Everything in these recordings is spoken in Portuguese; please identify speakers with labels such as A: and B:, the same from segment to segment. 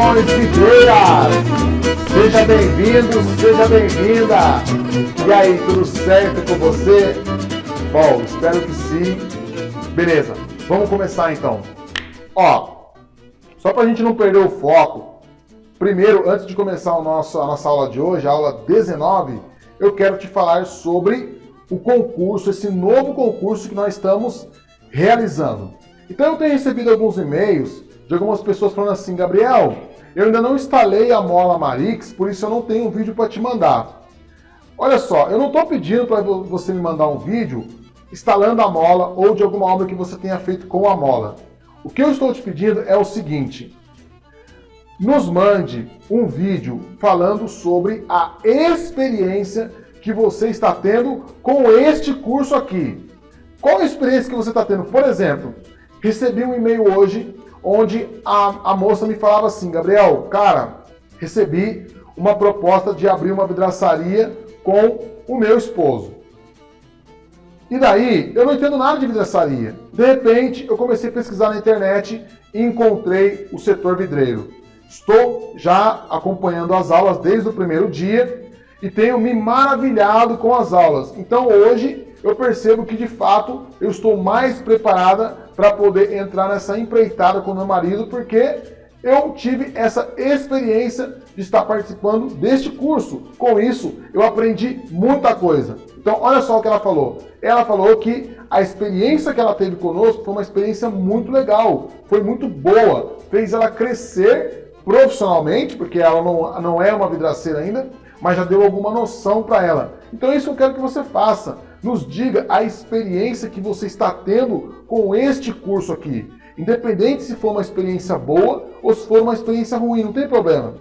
A: Saudações videiras! Seja bem-vindo, seja bem-vinda! E aí, tudo certo com você? Bom, espero que sim. Beleza, vamos começar então. Ó, só para a gente não perder o foco, primeiro, antes de começar a nossa aula de hoje, a aula 19, eu quero te falar sobre o concurso, esse novo concurso que nós estamos realizando. Então eu tenho recebido alguns e-mails de algumas pessoas falando assim: Gabriel, eu ainda não instalei a mola Marix, por isso eu não tenho um vídeo para te mandar. Olha só, eu não estou pedindo para você me mandar um vídeo instalando a mola ou de alguma obra que você tenha feito com a mola. O que eu estou te pedindo é o seguinte: nos mande um vídeo falando sobre a experiência que você está tendo com este curso aqui. Qual a experiência que você está tendo? Por exemplo, recebi um e-mail hoje onde a moça me falava assim: Gabriel, cara, recebi uma proposta de abrir uma vidraçaria com o meu esposo. E daí, eu não entendo nada de vidraçaria. De repente, eu comecei a pesquisar na internet e encontrei o setor vidreiro. Estou já acompanhando as aulas desde o primeiro dia e tenho me maravilhado com as aulas. Então hoje eu percebo que de fato eu estou mais preparada para poder entrar nessa empreitada com meu marido, porque eu tive essa experiência de estar participando deste curso. Com isso, eu aprendi muita coisa. Então, olha só o que ela falou. Ela falou que a experiência que ela teve conosco foi uma experiência muito legal, foi muito boa, fez ela crescer profissionalmente, porque ela não é uma vidraceira ainda, mas já deu alguma noção para ela. Então, isso eu quero que você faça. Nos diga a experiência que você está tendo com este curso aqui. Independente se for uma experiência boa ou se for uma experiência ruim, não tem problema.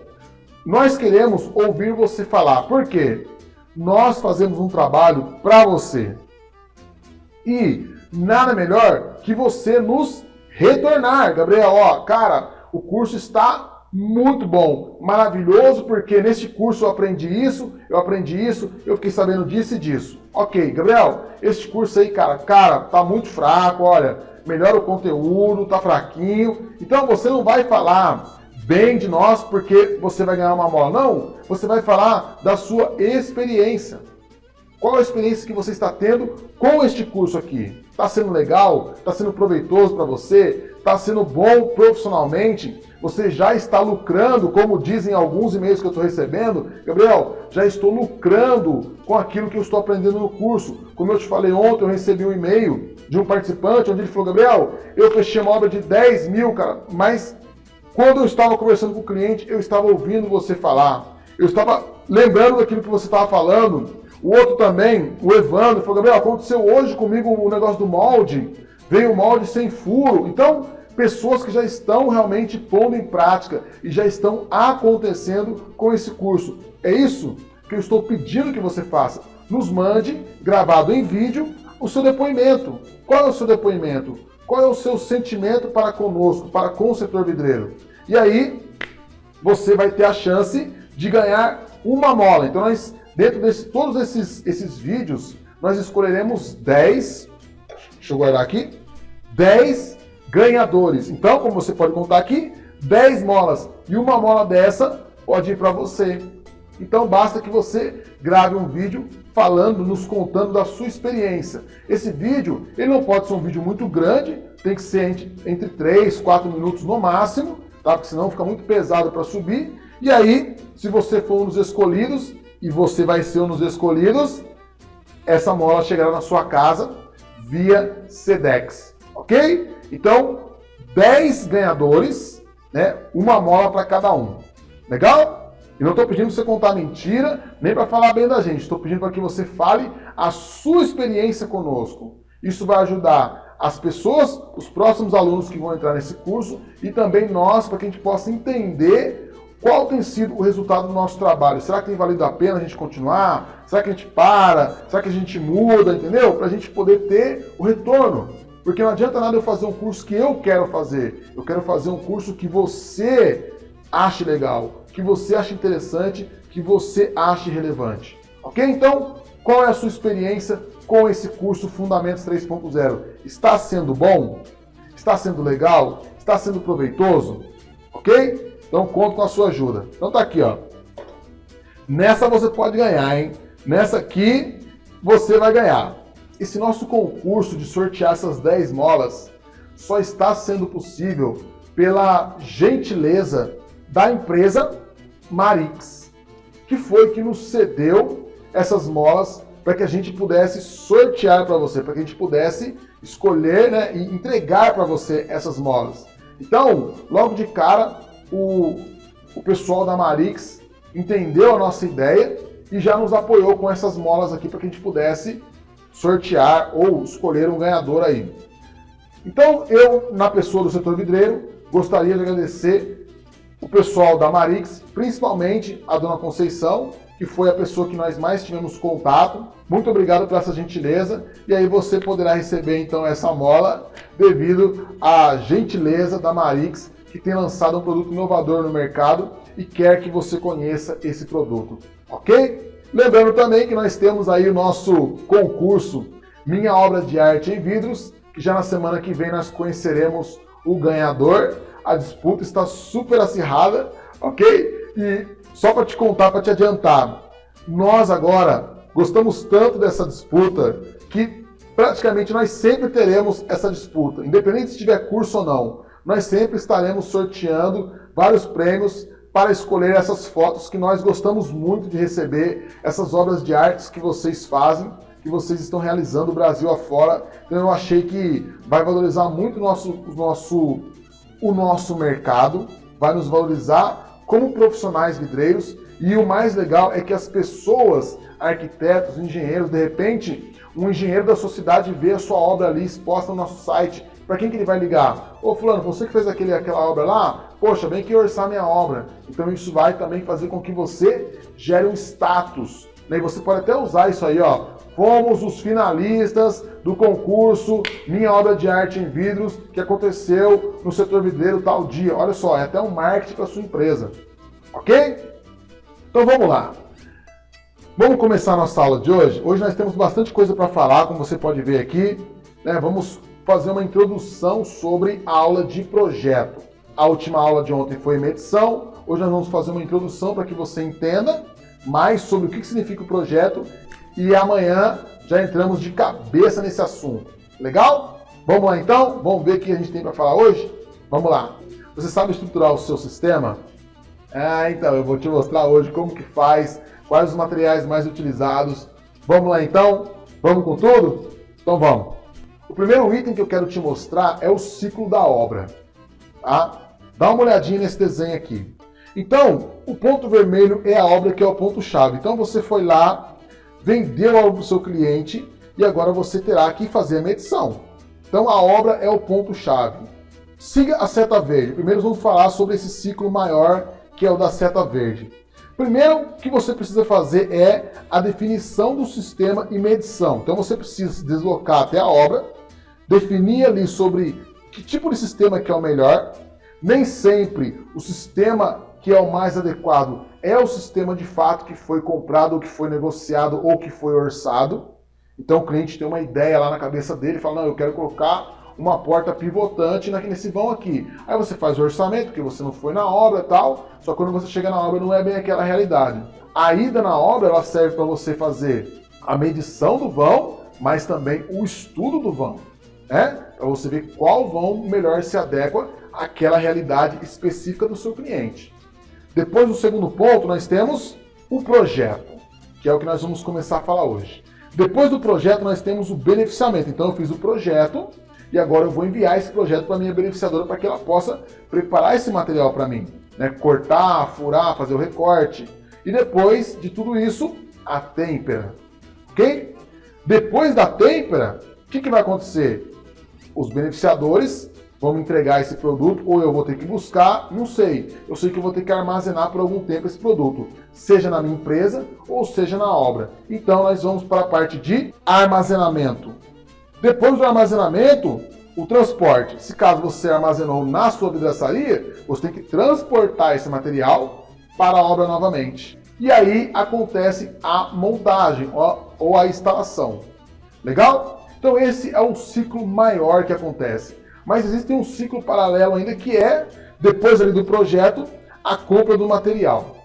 A: Nós queremos ouvir você falar. Por quê? Nós fazemos um trabalho para você. E nada melhor que você nos retornar. Gabriel, ó, cara, o curso está muito bom, maravilhoso, porque neste curso eu aprendi isso, eu fiquei sabendo disso e disso. Ok, Gabriel, este curso aí, cara, tá muito fraco, olha, melhora o conteúdo, tá fraquinho. Então você não vai falar bem de nós porque você vai ganhar uma mola, não. Você vai falar da sua experiência. Qual a experiência que você está tendo com este curso aqui? Está sendo legal? Está sendo proveitoso para você? Está sendo bom profissionalmente? Você já está lucrando, como dizem alguns e-mails que eu estou recebendo? Gabriel, já estou lucrando com aquilo que eu estou aprendendo no curso. Como eu te falei ontem, eu recebi um e-mail de um participante onde ele falou: Gabriel, eu fechei uma obra de 10 mil, cara, mas quando eu estava conversando com o cliente, eu estava ouvindo você falar. Eu estava lembrando daquilo que você estava falando. O outro também, o Evandro, falou: Gabriel, aconteceu hoje comigo o negócio do molde. Veio o molde sem furo. Então, pessoas que já estão realmente pondo em prática e já estão acontecendo com esse curso. É isso que eu estou pedindo que você faça. Nos mande, gravado em vídeo, o seu depoimento. Qual é o seu depoimento? Qual é o seu sentimento para conosco, para com o setor vidreiro? E aí, você vai ter a chance de ganhar uma mola. Então, nós, dentro de todos esses vídeos, nós escolheremos 10, deixa eu guardar aqui, 10 ganhadores. Então, como você pode contar aqui, 10 molas. E uma mola dessa pode ir para você. Então, basta que você grave um vídeo falando, nos contando da sua experiência. Esse vídeo, ele não pode ser um vídeo muito grande, tem que ser entre 3, 4 minutos no máximo, tá? Porque senão fica muito pesado para subir. E aí, se você for um dos escolhidos, e você vai ser um dos escolhidos, essa mola chegará na sua casa via Sedex, ok? Então, 10 ganhadores, né? Uma mola para cada um. Legal? E não estou pedindo para você contar mentira, nem para falar bem da gente. Estou pedindo para que você fale a sua experiência conosco. Isso vai ajudar as pessoas, os próximos alunos que vão entrar nesse curso e também nós, para que a gente possa entender qual tem sido o resultado do nosso trabalho. Será que tem valido a pena a gente continuar? Será que a gente para? Será que a gente muda? Entendeu? Para a gente poder ter o retorno. Porque não adianta nada eu fazer um curso que eu quero fazer. Eu quero fazer um curso que você ache legal, que você ache interessante, que você ache relevante. Ok? Então, qual é a sua experiência com esse curso Fundamentos 3.0? Está sendo bom? Está sendo legal? Está sendo proveitoso? Ok? Então conto com a sua ajuda. Então tá aqui, ó. Nessa você pode ganhar, hein? Nessa aqui você vai ganhar. Esse nosso concurso de sortear essas 10 molas só está sendo possível pela gentileza da empresa Marix, que foi que nos cedeu essas molas para que a gente pudesse sortear para você, para que a gente pudesse escolher, né, e entregar para você essas molas. Então, logo de cara, o pessoal da Marix entendeu a nossa ideia e já nos apoiou com essas molas aqui para que a gente pudesse sortear ou escolher um ganhador aí. Então, eu, na pessoa do setor vidreiro, gostaria de agradecer o pessoal da Marix, principalmente a dona Conceição, que foi a pessoa que nós mais tivemos contato. Muito obrigado por essa gentileza. E aí você poderá receber então essa mola devido à gentileza da Marix, que tem lançado um produto inovador no mercado e quer que você conheça esse produto, ok? Lembrando também que nós temos aí o nosso concurso Minha Obra de Arte em Vidros, que já na semana que vem nós conheceremos o ganhador. A disputa está super acirrada, ok? E só para te contar, para te adiantar, nós agora gostamos tanto dessa disputa que praticamente nós sempre teremos essa disputa, independente se tiver curso ou não. Nós sempre estaremos sorteando vários prêmios para escolher essas fotos que nós gostamos muito de receber, essas obras de artes que vocês fazem, que vocês estão realizando o Brasil afora. Então eu achei que vai valorizar muito o nosso mercado, vai nos valorizar como profissionais vidreiros, e o mais legal é que as pessoas, arquitetos, engenheiros, de repente, um engenheiro da sua cidade vê a sua obra ali exposta no nosso site. Para quem que ele vai ligar? Ô fulano, você que fez aquela obra lá? Poxa, vem aqui orçar minha obra. Então isso vai também fazer com que você gere um status, né? E você pode até usar isso aí, ó. Fomos os finalistas do concurso Minha Obra de Arte em Vidros, que aconteceu no setor vidreiro tal dia. Olha só, é até um marketing para sua empresa. Ok? Então vamos lá. Vamos começar a nossa aula de hoje. Hoje nós temos bastante coisa para falar, como você pode ver aqui, né? Vamos fazer uma introdução sobre a aula de projeto. A última aula de ontem foi medição. Hoje nós vamos fazer uma introdução para que você entenda mais sobre o que significa o projeto. E amanhã já entramos de cabeça nesse assunto. Legal? Vamos lá então? Vamos ver o que a gente tem para falar hoje? Vamos lá. Você sabe estruturar o seu sistema? Então eu vou te mostrar hoje como que faz, quais os materiais mais utilizados. Vamos lá então? Vamos com tudo? Então vamos. O primeiro item que eu quero te mostrar é o ciclo da obra. Tá? Dá uma olhadinha nesse desenho aqui. Então, o ponto vermelho é a obra que é o ponto-chave. Então você foi lá, vendeu a obra para o seu cliente e agora você terá que fazer a medição. Então a obra é o ponto-chave. Siga a seta verde. Primeiro vamos falar sobre esse ciclo maior que é o da seta verde. Primeiro, o que você precisa fazer é a definição do sistema e medição. Então você precisa se deslocar até a obra, definir ali sobre que tipo de sistema que é o melhor. Nem sempre o sistema que é o mais adequado é o sistema de fato que foi comprado, ou que foi negociado, ou que foi orçado. Então o cliente tem uma ideia lá na cabeça dele e fala, não, eu quero colocar uma porta pivotante nesse vão aqui. Aí você faz o orçamento, porque você não foi na obra e tal, só que quando você chega na obra não é bem aquela realidade. A ida na obra ela serve para você fazer a medição do vão, mas também o estudo do vão, né? Para você ver qual vão melhor se adequa àquela realidade específica do seu cliente. Depois do segundo ponto nós temos o projeto, que é o que nós vamos começar a falar hoje. Depois do projeto nós temos o beneficiamento. Então eu fiz o projeto, e agora eu vou enviar esse projeto para a minha beneficiadora para que ela possa preparar esse material para mim, né? Cortar, furar, fazer o recorte. E depois de tudo isso, a têmpera. Ok? Depois da têmpera, o que vai acontecer? Os beneficiadores vão me entregar esse produto, ou eu vou ter que buscar, não sei. Eu sei que eu vou ter que armazenar por algum tempo esse produto, seja na minha empresa ou seja na obra. Então nós vamos para a parte de armazenamento. Depois do armazenamento, o transporte. Se caso você armazenou na sua vidraçaria, você tem que transportar esse material para a obra novamente. E aí acontece a montagem ou a instalação. Legal? Então esse é o ciclo maior que acontece. Mas existe um ciclo paralelo ainda que é, depois ali do projeto, a compra do material.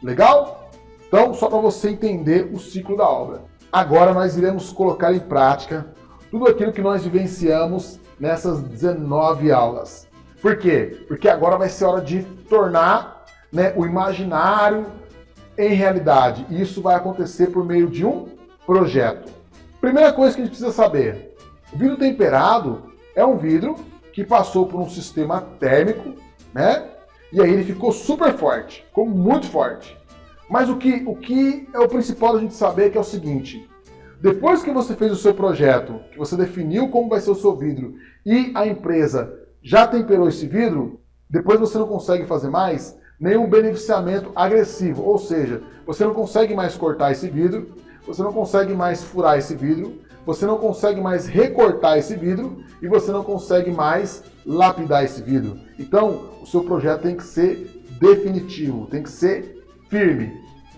A: Legal? Então, só para você entender o ciclo da obra. Agora nós iremos colocar em prática tudo aquilo que nós vivenciamos nessas 19 aulas. Por quê? Porque agora vai ser hora de tornar, né, o imaginário em realidade. E isso vai acontecer por meio de um projeto. Primeira coisa que a gente precisa saber: o vidro temperado é um vidro que passou por um sistema térmico, né? E aí ele ficou super forte, ficou muito forte. Mas o que é o principal da gente saber que é o seguinte: depois que você fez o seu projeto, que você definiu como vai ser o seu vidro e a empresa já temperou esse vidro, depois você não consegue fazer mais nenhum beneficiamento agressivo, ou seja, você não consegue mais cortar esse vidro, você não consegue mais furar esse vidro, você não consegue mais recortar esse vidro e você não consegue mais lapidar esse vidro. Então, o seu projeto tem que ser definitivo, tem que ser firme.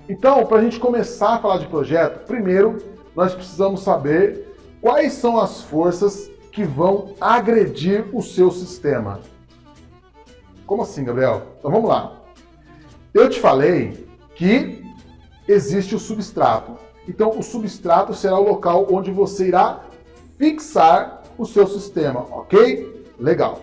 A: Então, para a gente começar a falar de projeto, primeiro nós precisamos saber quais são as forças que vão agredir o seu sistema. Como assim, Gabriel? Então vamos lá. Eu te falei que existe o substrato. Então, o substrato será o local onde você irá fixar o seu sistema, ok? Legal.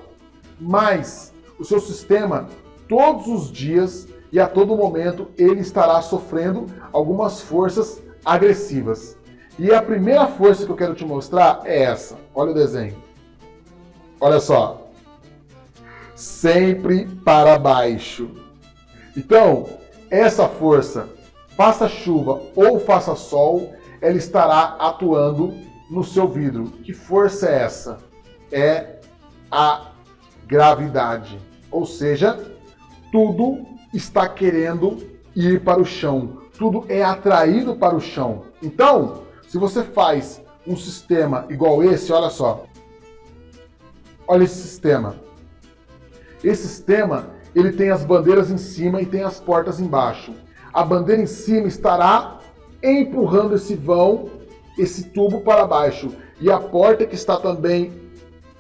A: Mas o seu sistema, todos os dias e a todo momento, ele estará sofrendo algumas forças agressivas. E a primeira força que eu quero te mostrar é essa. Olha o desenho. Olha só. Sempre para baixo. Então, essa força, faça chuva ou faça sol, ela estará atuando no seu vidro. Que força é essa? É a gravidade. Ou seja, tudo está querendo ir para o chão. Tudo é atraído para o chão. Então, se você faz um sistema igual esse, olha só. Olha esse sistema. Esse sistema, ele tem as bandeiras em cima e tem as portas embaixo. A bandeira em cima estará empurrando esse vão, esse tubo para baixo. E a porta que está também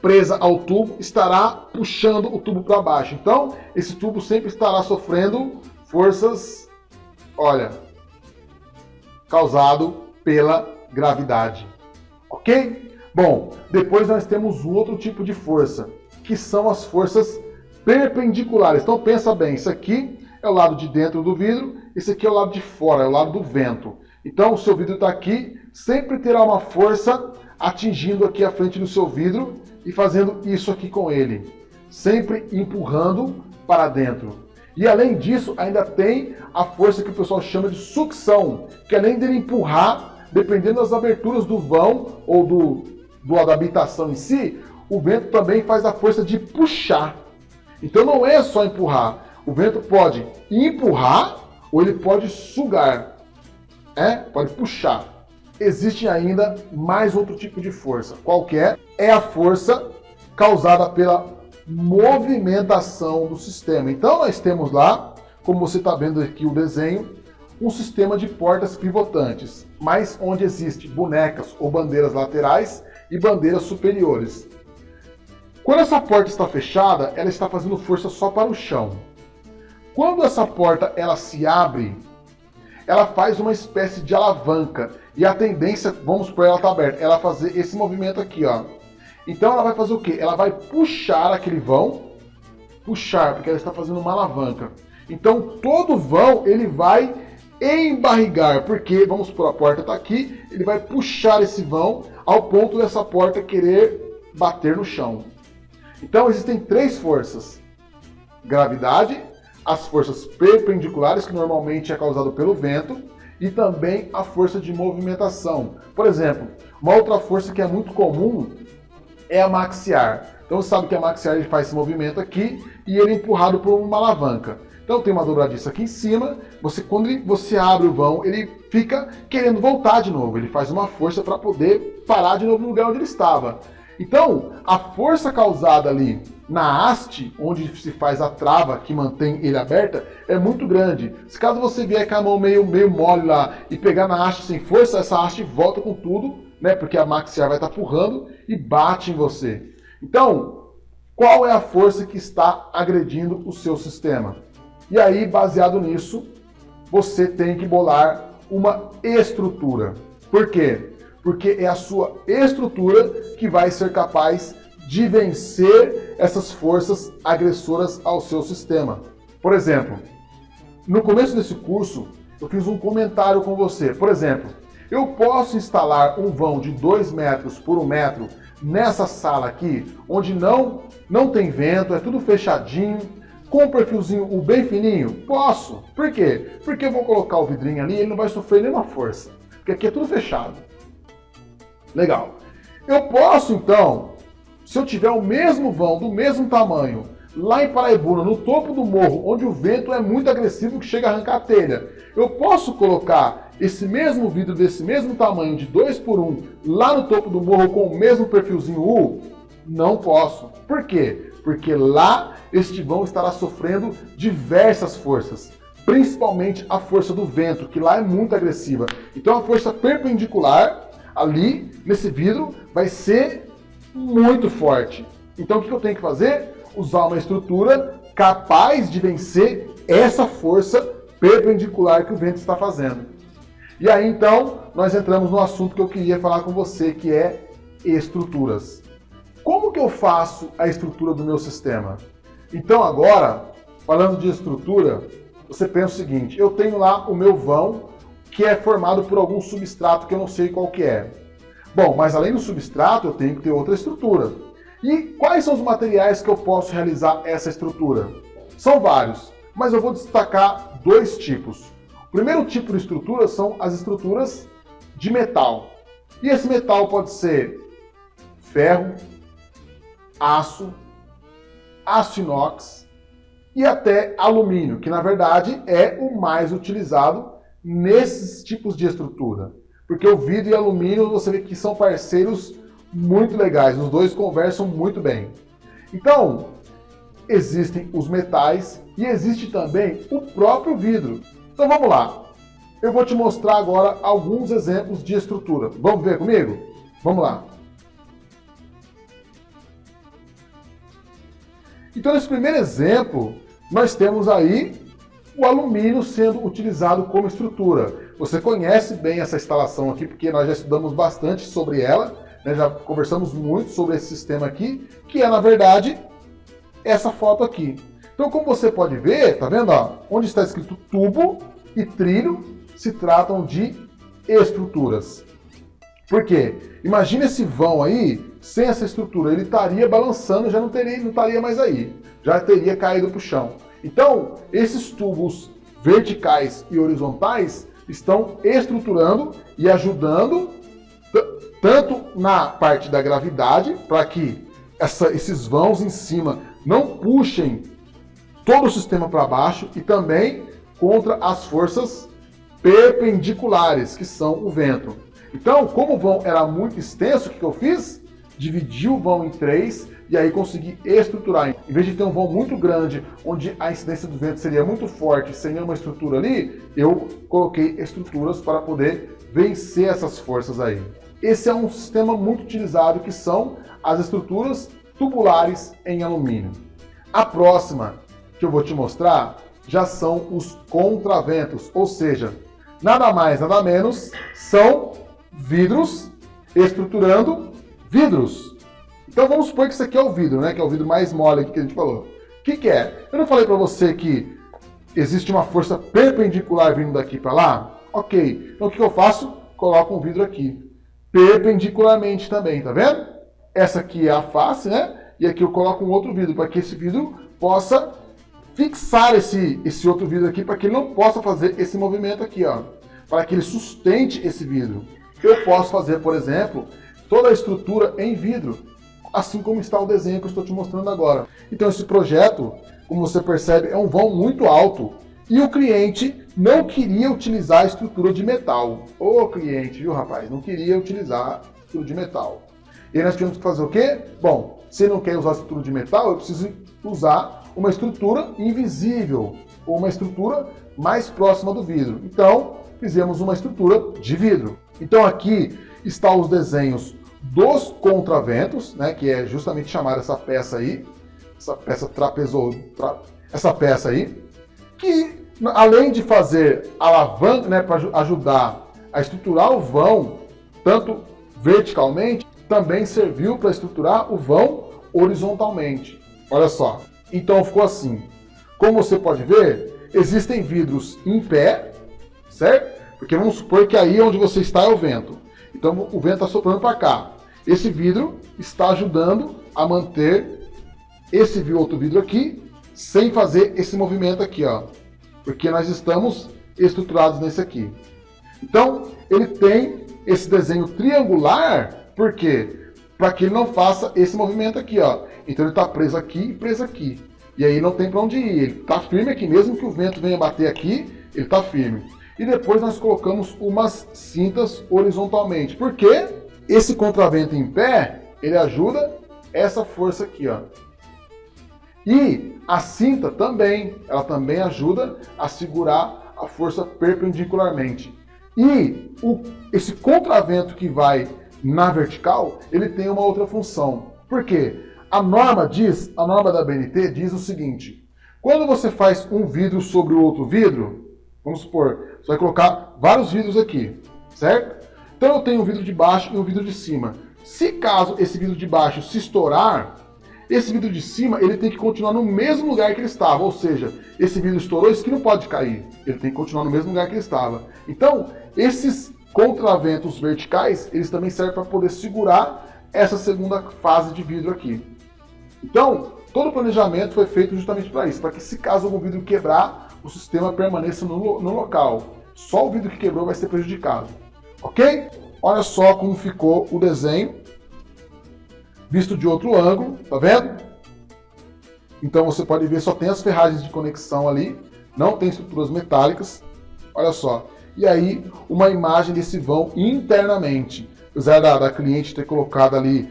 A: presa ao tubo estará puxando o tubo para baixo. Então, esse tubo sempre estará sofrendo forças, olha, causado pela gravidade. Ok? Bom, depois nós temos um outro tipo de força, que são as forças perpendiculares. Então pensa bem, isso aqui é o lado de dentro do vidro, esse aqui é o lado de fora, é o lado do vento. Então o seu vidro está aqui, sempre terá uma força atingindo aqui a frente do seu vidro e fazendo isso aqui com ele, sempre empurrando para dentro. E além disso, ainda tem a força que o pessoal chama de sucção, que além dele empurrar, dependendo das aberturas do vão ou da habitação em si, o vento também faz a força de puxar. Então não é só empurrar. O vento pode empurrar ou ele pode sugar. Pode puxar. Existe ainda mais outro tipo de força. Qual que é? É a força causada pela movimentação do sistema. Então nós temos lá, como você está vendo aqui o desenho, um sistema de portas pivotantes, mas onde existe bonecas ou bandeiras laterais e bandeiras superiores. Quando essa porta está fechada, ela está fazendo força só para o chão. Quando essa porta ela se abre, ela faz uma espécie de alavanca e a tendência, vamos supor, ela está aberta, ela fazer esse movimento aqui, ó. Então ela vai fazer o quê? Ela vai puxar aquele vão, porque ela está fazendo uma alavanca. Então todo vão ele vai embarrigar, porque, vamos supor, a porta está aqui, ele vai puxar esse vão ao ponto dessa porta querer bater no chão. Então existem três forças: gravidade, as forças perpendiculares, que normalmente é causado pelo vento, e também a força de movimentação. Por exemplo, uma outra força que é muito comum é a maxiar. Então você sabe que a maxiar ele faz esse movimento aqui e ele é empurrado por uma alavanca. Então tem uma dobradiça aqui em cima, quando você abre o vão, ele fica querendo voltar de novo, ele faz uma força para poder parar de novo no lugar onde ele estava. Então, a força causada ali na haste, onde se faz a trava que mantém ele aberta, é muito grande. Se caso você vier com a mão meio mole lá e pegar na haste sem força, essa haste volta com tudo, né? Porque a maxiar vai estar empurrando e bate em você. Então, qual é a força que está agredindo o seu sistema? E aí, baseado nisso, você tem que bolar uma estrutura. Por quê? Porque é a sua estrutura que vai ser capaz de vencer essas forças agressoras ao seu sistema. Por exemplo, no começo desse curso, eu fiz um comentário com você. Por exemplo, eu posso instalar um vão de 2 metros por 1 metro nessa sala aqui, onde não tem vento, é tudo fechadinho, com um perfilzinho bem fininho? Posso. Por quê? Porque eu vou colocar o vidrinho ali e ele não vai sofrer nenhuma força. Porque aqui é tudo fechado. Legal. Eu posso, então, se eu tiver o mesmo vão, do mesmo tamanho, lá em Paraibuna, no topo do morro, onde o vento é muito agressivo que chega a arrancar a telha, eu posso colocar esse mesmo vidro desse mesmo tamanho, de 2 por 1, lá no topo do morro com o mesmo perfilzinho U? Não posso. Por quê? Porque lá este vão estará sofrendo diversas forças, principalmente a força do vento, que lá é muito agressiva. Então a força perpendicular ali nesse vidro vai ser muito forte. Então o que eu tenho que fazer? Usar uma estrutura capaz de vencer essa força perpendicular que o vento está fazendo. E aí então nós entramos no assunto que eu queria falar com você, que é estruturas. Como que eu faço a estrutura do meu sistema? Então agora, falando de estrutura, você pensa o seguinte: eu tenho lá o meu vão, que é formado por algum substrato que eu não sei qual que é. Bom, mas além do substrato, eu tenho que ter outra estrutura. E quais são os materiais que eu posso realizar essa estrutura? São vários, mas eu vou destacar 2 tipos. O primeiro tipo de estrutura são as estruturas de metal. E esse metal pode ser ferro, aço inox e até alumínio, que na verdade é o mais utilizado nesses tipos de estrutura. Porque o vidro e alumínio, você vê que são parceiros muito legais, os dois conversam muito bem. Então, existem os metais e existe também o próprio vidro. Então vamos lá, eu vou te mostrar agora alguns exemplos de estrutura. Vamos ver comigo? Vamos lá. Então, nesse primeiro exemplo, nós temos aí o alumínio sendo utilizado como estrutura. Você conhece bem essa instalação aqui, porque nós já estudamos bastante sobre ela, né? Já conversamos muito sobre esse sistema aqui, que é, na verdade, essa foto aqui. Então, como você pode ver, tá vendo? Ó, onde está escrito tubo e trilho, se tratam de estruturas. Por quê? Imagina esse vão aí, sem essa estrutura, ele estaria balançando, já não estaria mais aí, já teria caído para o chão. Então, esses tubos verticais e horizontais estão estruturando e ajudando tanto na parte da gravidade, para que esses vãos em cima não puxem todo o sistema para baixo, e também contra as forças perpendiculares, que são o vento. Então, como o vão era muito extenso, o que eu fiz? Dividi o vão em 3 e aí consegui estruturar. Em vez de ter um vão muito grande, onde a incidência do vento seria muito forte, sem nenhuma estrutura ali, eu coloquei estruturas para poder vencer essas forças aí. Esse é um sistema muito utilizado, que são as estruturas tubulares em alumínio. A próxima que eu vou te mostrar já são os contraventos, ou seja, nada mais, nada menos, são vidros estruturando vidros. Então vamos supor que isso aqui é o vidro, né? Que é o vidro mais mole aqui que a gente falou. O que é? Eu não falei para você que existe uma força perpendicular vindo daqui para lá? Ok. Então o que eu faço? Coloco um vidro aqui. Perpendicularmente também, tá vendo? Essa aqui é a face, né? E aqui eu coloco um outro vidro, para que esse vidro possa fixar esse outro vidro aqui, para que ele não possa fazer esse movimento aqui, ó. Para que ele sustente esse vidro. Eu posso fazer, por exemplo, toda a estrutura em vidro, assim como está o desenho que eu estou te mostrando agora. Então esse projeto, como você percebe, é um vão muito alto, e o cliente não queria utilizar a estrutura de metal. O cliente, viu, rapaz, não queria utilizar a estrutura de metal. E aí nós tivemos que fazer o quê? Bom, se não quer usar a estrutura de metal, eu preciso usar uma estrutura invisível, ou uma estrutura mais próxima do vidro. Então, fizemos uma estrutura de vidro. Então aqui estão os desenhos dos contraventos, né, que é justamente chamar essa peça aí, essa peça essa peça aí, que além de fazer alavanca, né, para ajudar a estruturar o vão, tanto verticalmente, também serviu para estruturar o vão horizontalmente. Olha só, então ficou assim. Como você pode ver, existem vidros em pé, certo? Porque vamos supor que aí onde você está é o vento. Então o vento está soprando para cá. Esse vidro está ajudando a manter esse outro vidro aqui sem fazer esse movimento aqui, ó. Porque nós estamos estruturados nesse aqui. Então ele tem esse desenho triangular, por quê? Para que ele não faça esse movimento aqui, ó. Então ele está preso aqui e preso aqui. E aí não tem para onde ir. Ele está firme aqui, mesmo que o vento venha bater aqui, ele está firme. E depois nós colocamos umas cintas horizontalmente. Por quê? Esse contravento em pé, ele ajuda essa força aqui, ó. E a cinta também, ela também ajuda a segurar a força perpendicularmente. E esse contravento que vai na vertical, ele tem uma outra função. Por quê? A norma da BNT diz o seguinte: quando você faz um vidro sobre o outro vidro, vamos supor, você vai colocar vários vidros aqui, certo? Então eu tenho um vidro de baixo e um vidro de cima. Se caso esse vidro de baixo se estourar, esse vidro de cima ele tem que continuar no mesmo lugar que ele estava. Ou seja, esse vidro estourou, isso aqui não pode cair. Ele tem que continuar no mesmo lugar que ele estava. Então, esses contraventos verticais, eles também servem para poder segurar essa segunda fase de vidro aqui. Então, todo o planejamento foi feito justamente para isso, para que se caso algum vidro quebrar, o sistema permaneça no local. Só o vidro que quebrou vai ser prejudicado. Ok? Olha só como ficou o desenho, visto de outro ângulo, tá vendo? Então você pode ver, só tem as ferragens de conexão ali, não tem estruturas metálicas. Olha só. E aí, uma imagem desse vão internamente. Apesar da cliente ter colocado ali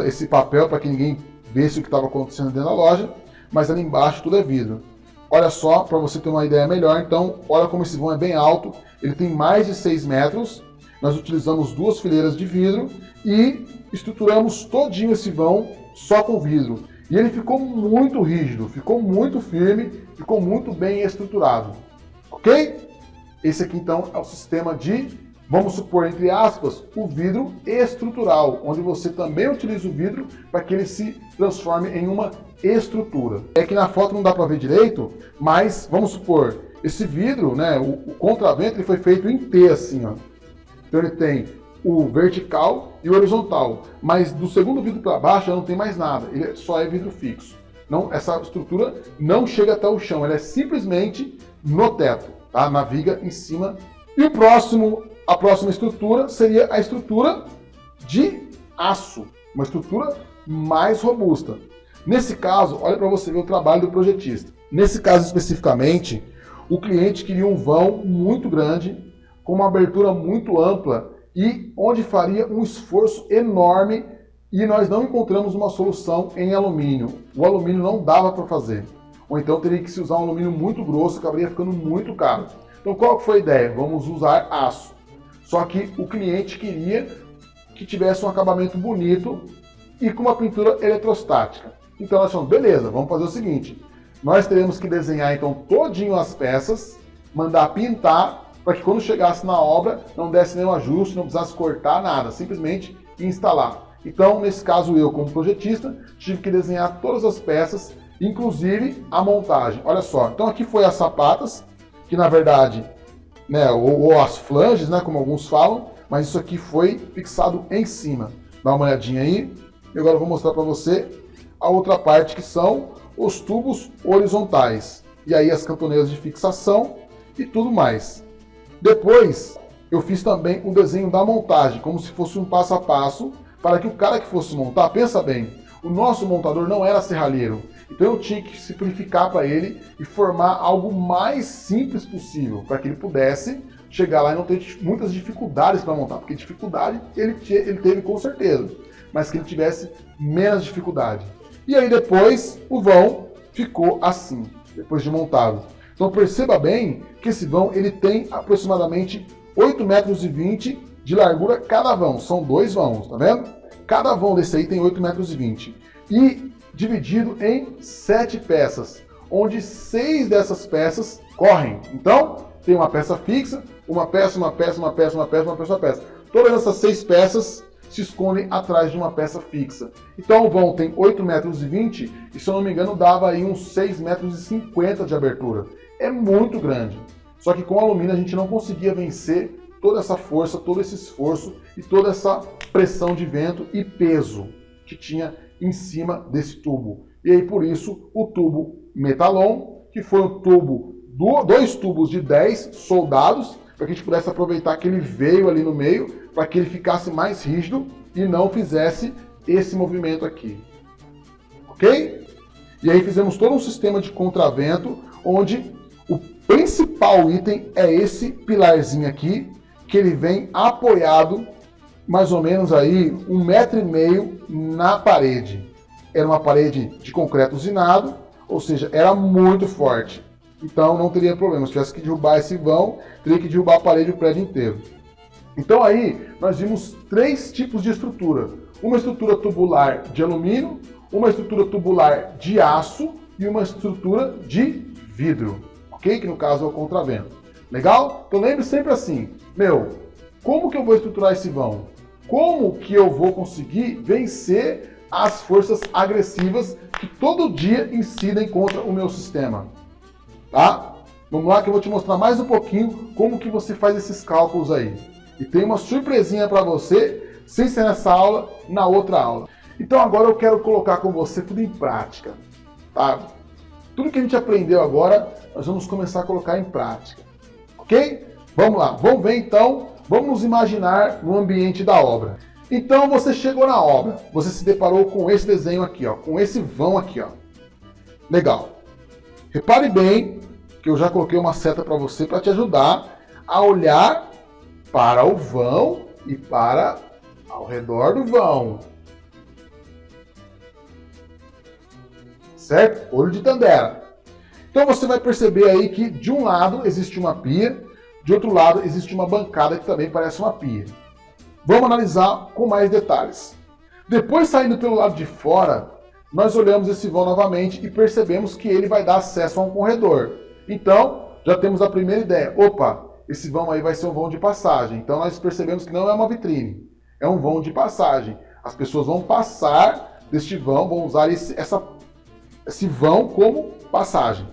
A: esse papel para que ninguém visse o que estava acontecendo dentro da loja, mas ali embaixo tudo é vidro. Olha só, para você ter uma ideia melhor, então, olha como esse vão é bem alto, ele tem mais de 6 metros, nós utilizamos 2 fileiras de vidro e estruturamos todinho esse vão só com vidro. E ele ficou muito rígido, ficou muito firme, ficou muito bem estruturado. Ok? Esse aqui então é o sistema de, vamos supor, entre aspas, o vidro estrutural, onde você também utiliza o vidro para que ele se transforme em uma estrutura. É que na foto não dá para ver direito, mas vamos supor, esse vidro, né, o contravento, ele foi feito em T assim, ó. Então ele tem o vertical e o horizontal, mas do segundo vidro para baixo já não tem mais nada, ele só é vidro fixo. Não, essa estrutura não chega até o chão, ela é simplesmente no teto, tá? Na viga em cima. E a próxima estrutura seria a estrutura de aço, uma estrutura mais robusta. Nesse caso, olha para você ver o trabalho do projetista. Nesse caso especificamente, o cliente queria um vão muito grande, com uma abertura muito ampla e onde faria um esforço enorme, e nós não encontramos uma solução em alumínio. O alumínio não dava para fazer. Ou então teria que se usar um alumínio muito grosso, que acabaria ficando muito caro. Então qual que foi a ideia? Vamos usar aço. Só que o cliente queria que tivesse um acabamento bonito e com uma pintura eletrostática. Então nós falamos, beleza, vamos fazer o seguinte. Nós teremos que desenhar então todinho as peças, mandar pintar, para que quando chegasse na obra não desse nenhum ajuste, não precisasse cortar nada, simplesmente instalar. Então, nesse caso, eu como projetista, tive que desenhar todas as peças, inclusive a montagem. Olha só, então aqui foi as sapatas, que na verdade, né, ou as flanges, né, como alguns falam, mas isso aqui foi fixado em cima. Dá uma olhadinha aí, e agora eu vou mostrar para você a outra parte, que são os tubos horizontais. E aí as cantoneiras de fixação e tudo mais. Depois, eu fiz também o desenho da montagem, como se fosse um passo a passo, para que o cara que fosse montar, pensa bem, o nosso montador não era serralheiro, então eu tinha que simplificar para ele e formar algo mais simples possível, para que ele pudesse chegar lá e não ter muitas dificuldades para montar, porque dificuldade ele teve com certeza, mas que ele tivesse menos dificuldade. E aí depois o vão ficou assim, depois de montado. Então perceba bem que esse vão ele tem aproximadamente 8,20 metros de largura cada vão. São 2 vãos, tá vendo? Cada vão desse aí tem 8,20 metros. E dividido em 7 peças. onde 6 dessas peças correm. Então, tem uma peça fixa, uma peça, uma peça, uma peça, uma peça, uma peça, uma peça. Todas essas 6 peças se escondem atrás de uma peça fixa. Então o vão tem 8,20 metros e, se eu não me engano, dava aí uns 6,50 metros de abertura. É muito grande. Só que com alumínio a gente não conseguia vencer toda essa força, todo esse esforço e toda essa pressão de vento e peso que tinha em cima desse tubo. E aí por isso o tubo Metalon, que foi um tubo, 2 tubos de 10 soldados, para que a gente pudesse aproveitar aquele veio ali no meio, para que ele ficasse mais rígido e não fizesse esse movimento aqui. Ok? E aí fizemos todo um sistema de contravento, onde o principal item é esse pilarzinho aqui, que ele vem apoiado mais ou menos aí 1,5 metro na parede. Era uma parede de concreto usinado, ou seja, era muito forte. Então não teria problema. Se tivesse que derrubar esse vão, teria que derrubar a parede do prédio inteiro. Então aí nós vimos 3 tipos de estrutura. Uma estrutura tubular de alumínio, uma estrutura tubular de aço e uma estrutura de vidro. Ok? Que no caso é o contravento. Legal? Então lembre sempre assim, como que eu vou estruturar esse vão? Como que eu vou conseguir vencer as forças agressivas que todo dia incidem contra o meu sistema? Tá? Vamos lá que eu vou te mostrar mais um pouquinho como que você faz esses cálculos aí. E tem uma surpresinha para você, sem ser nessa aula, na outra aula. Então agora eu quero colocar com você tudo em prática. Tá? Tudo que a gente aprendeu agora, nós vamos começar a colocar em prática. Ok? Vamos lá, vamos ver então, vamos nos imaginar no ambiente da obra. Então você chegou na obra, você se deparou com esse desenho aqui, ó, com esse vão aqui, ó. Legal. Repare bem que eu já coloquei uma seta para você para te ajudar a olhar para o vão e para ao redor do vão. Certo? Olho de Tandera. Então você vai perceber aí que de um lado existe uma pia, de outro lado existe uma bancada que também parece uma pia. Vamos analisar com mais detalhes. Depois, saindo pelo lado de fora, nós olhamos esse vão novamente e percebemos que ele vai dar acesso a um corredor. Então, já temos a primeira ideia. Opa, esse vão aí vai ser um vão de passagem. Então nós percebemos que não é uma vitrine, é um vão de passagem. As pessoas vão passar deste vão, vão usar esse vão como passagem.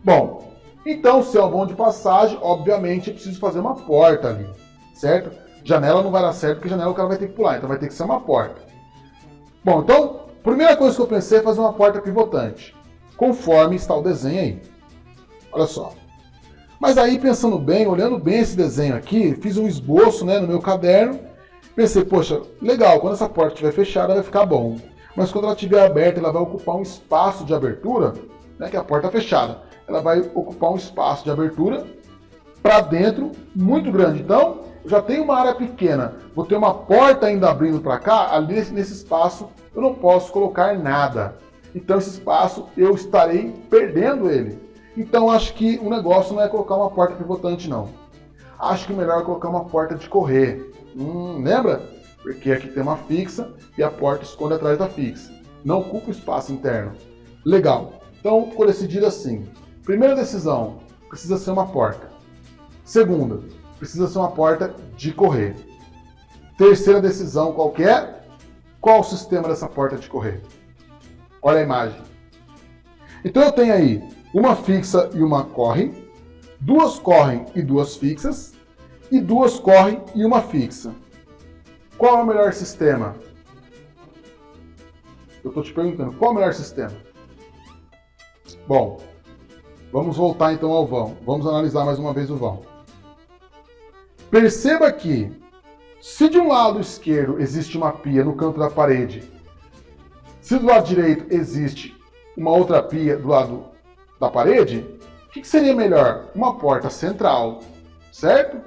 A: Bom, então se é um vão de passagem, obviamente eu preciso fazer uma porta ali, certo? Janela não vai dar certo, porque janela o cara vai ter que pular, então vai ter que ser uma porta. Bom, então, primeira coisa que eu pensei é fazer uma porta pivotante, conforme está o desenho aí. Olha só. Mas aí, pensando bem, olhando bem esse desenho aqui, fiz um esboço, né, no meu caderno, pensei, poxa, legal, quando essa porta estiver fechada vai ficar bom. Mas quando ela estiver aberta, ela vai ocupar um espaço de abertura, né, que é a porta fechada. Ela vai ocupar um espaço de abertura para dentro muito grande. Então, eu já tenho uma área pequena, vou ter uma porta ainda abrindo para cá, ali nesse espaço eu não posso colocar nada. Então esse espaço eu estarei perdendo ele. Então acho que o negócio não é colocar uma porta pivotante não. Acho que melhor é colocar uma porta de correr. Lembra? Porque aqui tem uma fixa e a porta esconde atrás da fixa. Não ocupa o espaço interno. Legal. Então ficou decidido assim. Primeira decisão, precisa ser uma porta. Segunda, precisa ser uma porta de correr. Terceira decisão qualquer, qual o sistema dessa porta de correr? Olha a imagem. Então eu tenho aí uma fixa e uma corre, 2 correm e 2 fixas, e 2 correm e uma fixa. Qual é o melhor sistema? Eu estou te perguntando, qual é o melhor sistema? Bom, vamos voltar então ao vão. Vamos analisar mais uma vez o vão. Perceba que, se de um lado esquerdo existe uma pia no canto da parede, se do lado direito existe uma outra pia do lado da parede, o que seria melhor? Uma porta central, certo?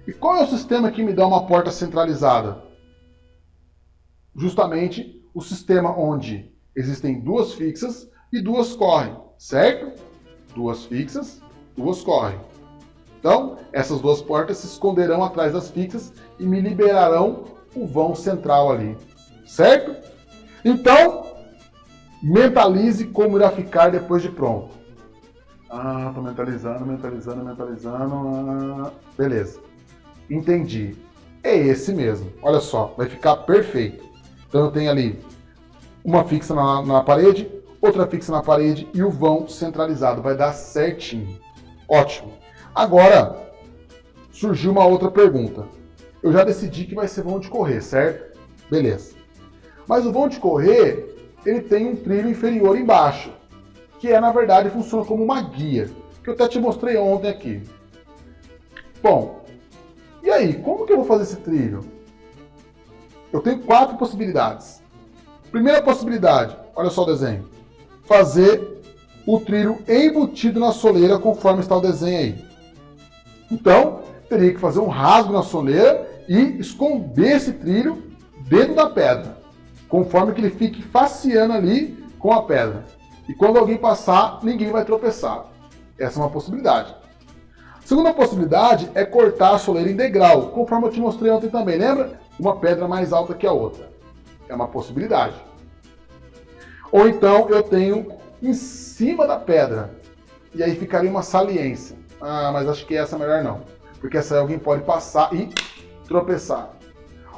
A: E qual é o sistema que me dá uma porta centralizada? Justamente o sistema onde existem 2 fixas e 2 correm, certo? 2 fixas, 2 correm. Então, essas 2 portas se esconderão atrás das fixas e me liberarão o vão central ali, certo? Então, Mentalize como irá ficar depois de pronto. Tô mentalizando. Beleza. Entendi. É esse mesmo. Olha só, vai ficar perfeito. Então eu tenho ali uma fixa na parede, outra fixa na parede e o vão centralizado. Vai dar certinho. Ótimo. Agora, surgiu uma outra pergunta. Eu já decidi que vai ser vão de correr, certo? Beleza. Mas o vão de correr, ele tem um trilho inferior embaixo, que na verdade, funciona como uma guia, que eu até te mostrei ontem aqui. Bom, e aí, como que eu vou fazer esse trilho? Eu tenho 4 possibilidades. Primeira possibilidade, olha só o desenho. Fazer o trilho embutido na soleira, conforme está o desenho aí. Então, teria que fazer um rasgo na soleira e esconder esse trilho dentro da pedra, conforme que ele fique faceando ali com a pedra. E quando alguém passar, ninguém vai tropeçar. Essa é uma possibilidade. Segunda possibilidade é cortar a soleira em degrau, conforme eu te mostrei ontem também, lembra? Uma pedra mais alta que a outra. É uma possibilidade. Ou então eu tenho em cima da pedra, e aí ficaria uma saliência. Mas acho que essa é melhor não, porque essa aí alguém pode passar e tropeçar.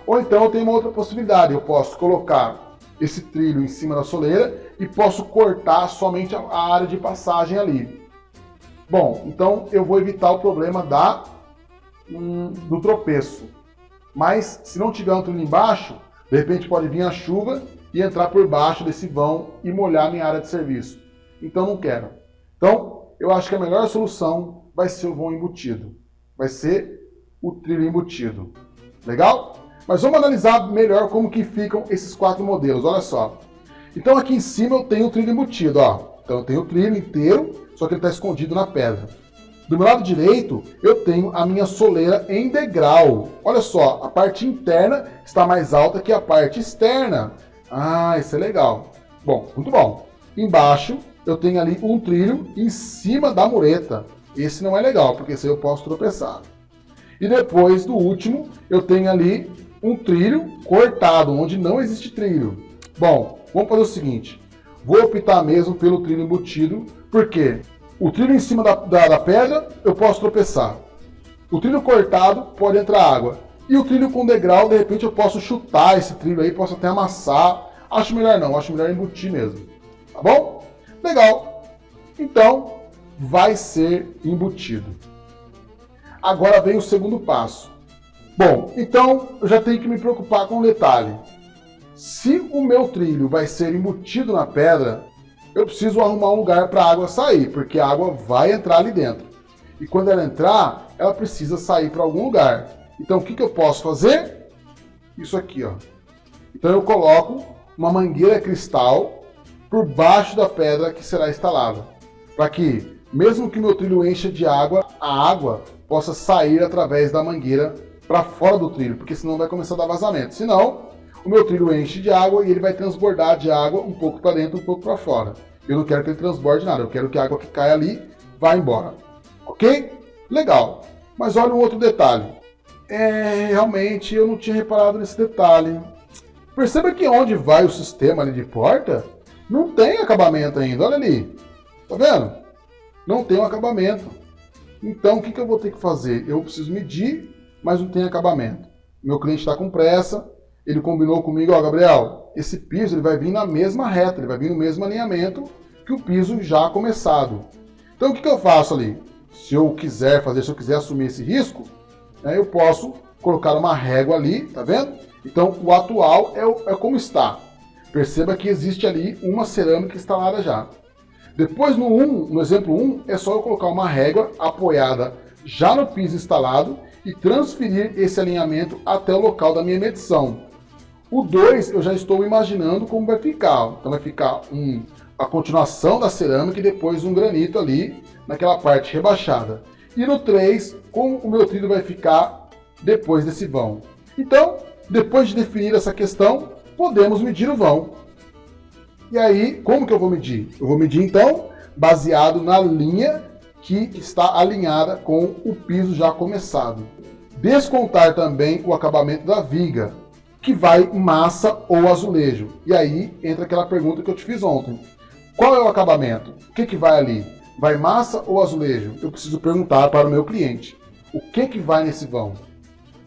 A: Ou então eu tenho uma outra possibilidade, eu posso colocar esse trilho em cima da soleira e posso cortar somente a área de passagem ali. Bom, então eu vou evitar o problema do tropeço. Mas se não tiver um trilho embaixo, de repente pode vir a chuva e entrar por baixo desse vão e molhar minha área de serviço. Então não quero. Então eu acho que a melhor solução vai ser o vão embutido. Vai ser o trilho embutido. Legal? Mas vamos analisar melhor como que ficam esses 4 modelos. Olha só. Então aqui em cima eu tenho o trilho embutido. Ó. Então eu tenho o trilho inteiro, só que ele está escondido na pedra. Do meu lado direito eu tenho a minha soleira em degrau. Olha só, a parte interna está mais alta que a parte externa. Isso é legal. Bom, muito bom. Embaixo eu tenho ali um trilho em cima da mureta. Esse não é legal, porque esse aí eu posso tropeçar. E depois do último, eu tenho ali um trilho cortado, onde não existe trilho. Bom, vamos fazer o seguinte. Vou optar mesmo pelo trilho embutido, porque o trilho em cima da pedra eu posso tropeçar. O trilho cortado pode entrar água. E o trilho com degrau, de repente eu posso chutar esse trilho aí, posso até amassar. Acho melhor não, acho melhor embutir mesmo. Tá bom? Legal. Então, vai ser embutido. Agora vem o segundo passo. Bom, então eu já tenho que me preocupar com um detalhe. Se o meu trilho vai ser embutido na pedra, eu preciso arrumar um lugar para a água sair, porque a água vai entrar ali dentro. E quando ela entrar, ela precisa sair para algum lugar. Então o que eu posso fazer? Isso aqui, ó. Então eu coloco uma mangueira cristal por baixo da pedra que será instalada, para que, mesmo que meu trilho encha de água, a água possa sair através da mangueira para fora do trilho, porque senão vai começar a dar vazamento. Senão, o meu trilho enche de água e ele vai transbordar de água um pouco para dentro, um pouco para fora. Eu não quero que ele transborde nada, eu quero que a água que cai ali vá embora. Ok? Legal. Mas olha um outro detalhe. Realmente eu não tinha reparado nesse detalhe. Perceba que onde vai o sistema ali de porta, não tem acabamento ainda. Olha ali. Tá vendo? Não tem um acabamento. Então o que eu vou ter que fazer? Eu preciso medir, mas não tem acabamento. Meu cliente está com pressa. Ele combinou comigo, ó, Gabriel, esse piso ele vai vir na mesma reta, ele vai vir no mesmo alinhamento que o piso já começado. Então o que eu faço ali? Se eu quiser fazer, se eu quiser assumir esse risco, eu posso colocar uma régua ali, tá vendo? Então o atual é como está. Perceba que existe ali uma cerâmica instalada já. Depois no exemplo 1, é só eu colocar uma régua apoiada já no piso instalado e transferir esse alinhamento até o local da minha medição. O 2 eu já estou imaginando como vai ficar. Então vai ficar a continuação da cerâmica e depois um granito ali naquela parte rebaixada. E no 3, como o meu trilho vai ficar depois desse vão. Então, depois de definir essa questão, podemos medir o vão. E aí, como que eu vou medir? Eu vou medir então baseado na linha que está alinhada com o piso já começado. Descontar também o acabamento da viga, que vai massa ou azulejo. E aí entra aquela pergunta que eu te fiz ontem. Qual é o acabamento? O que vai ali? Vai massa ou azulejo? Eu preciso perguntar para o meu cliente. O que vai nesse vão?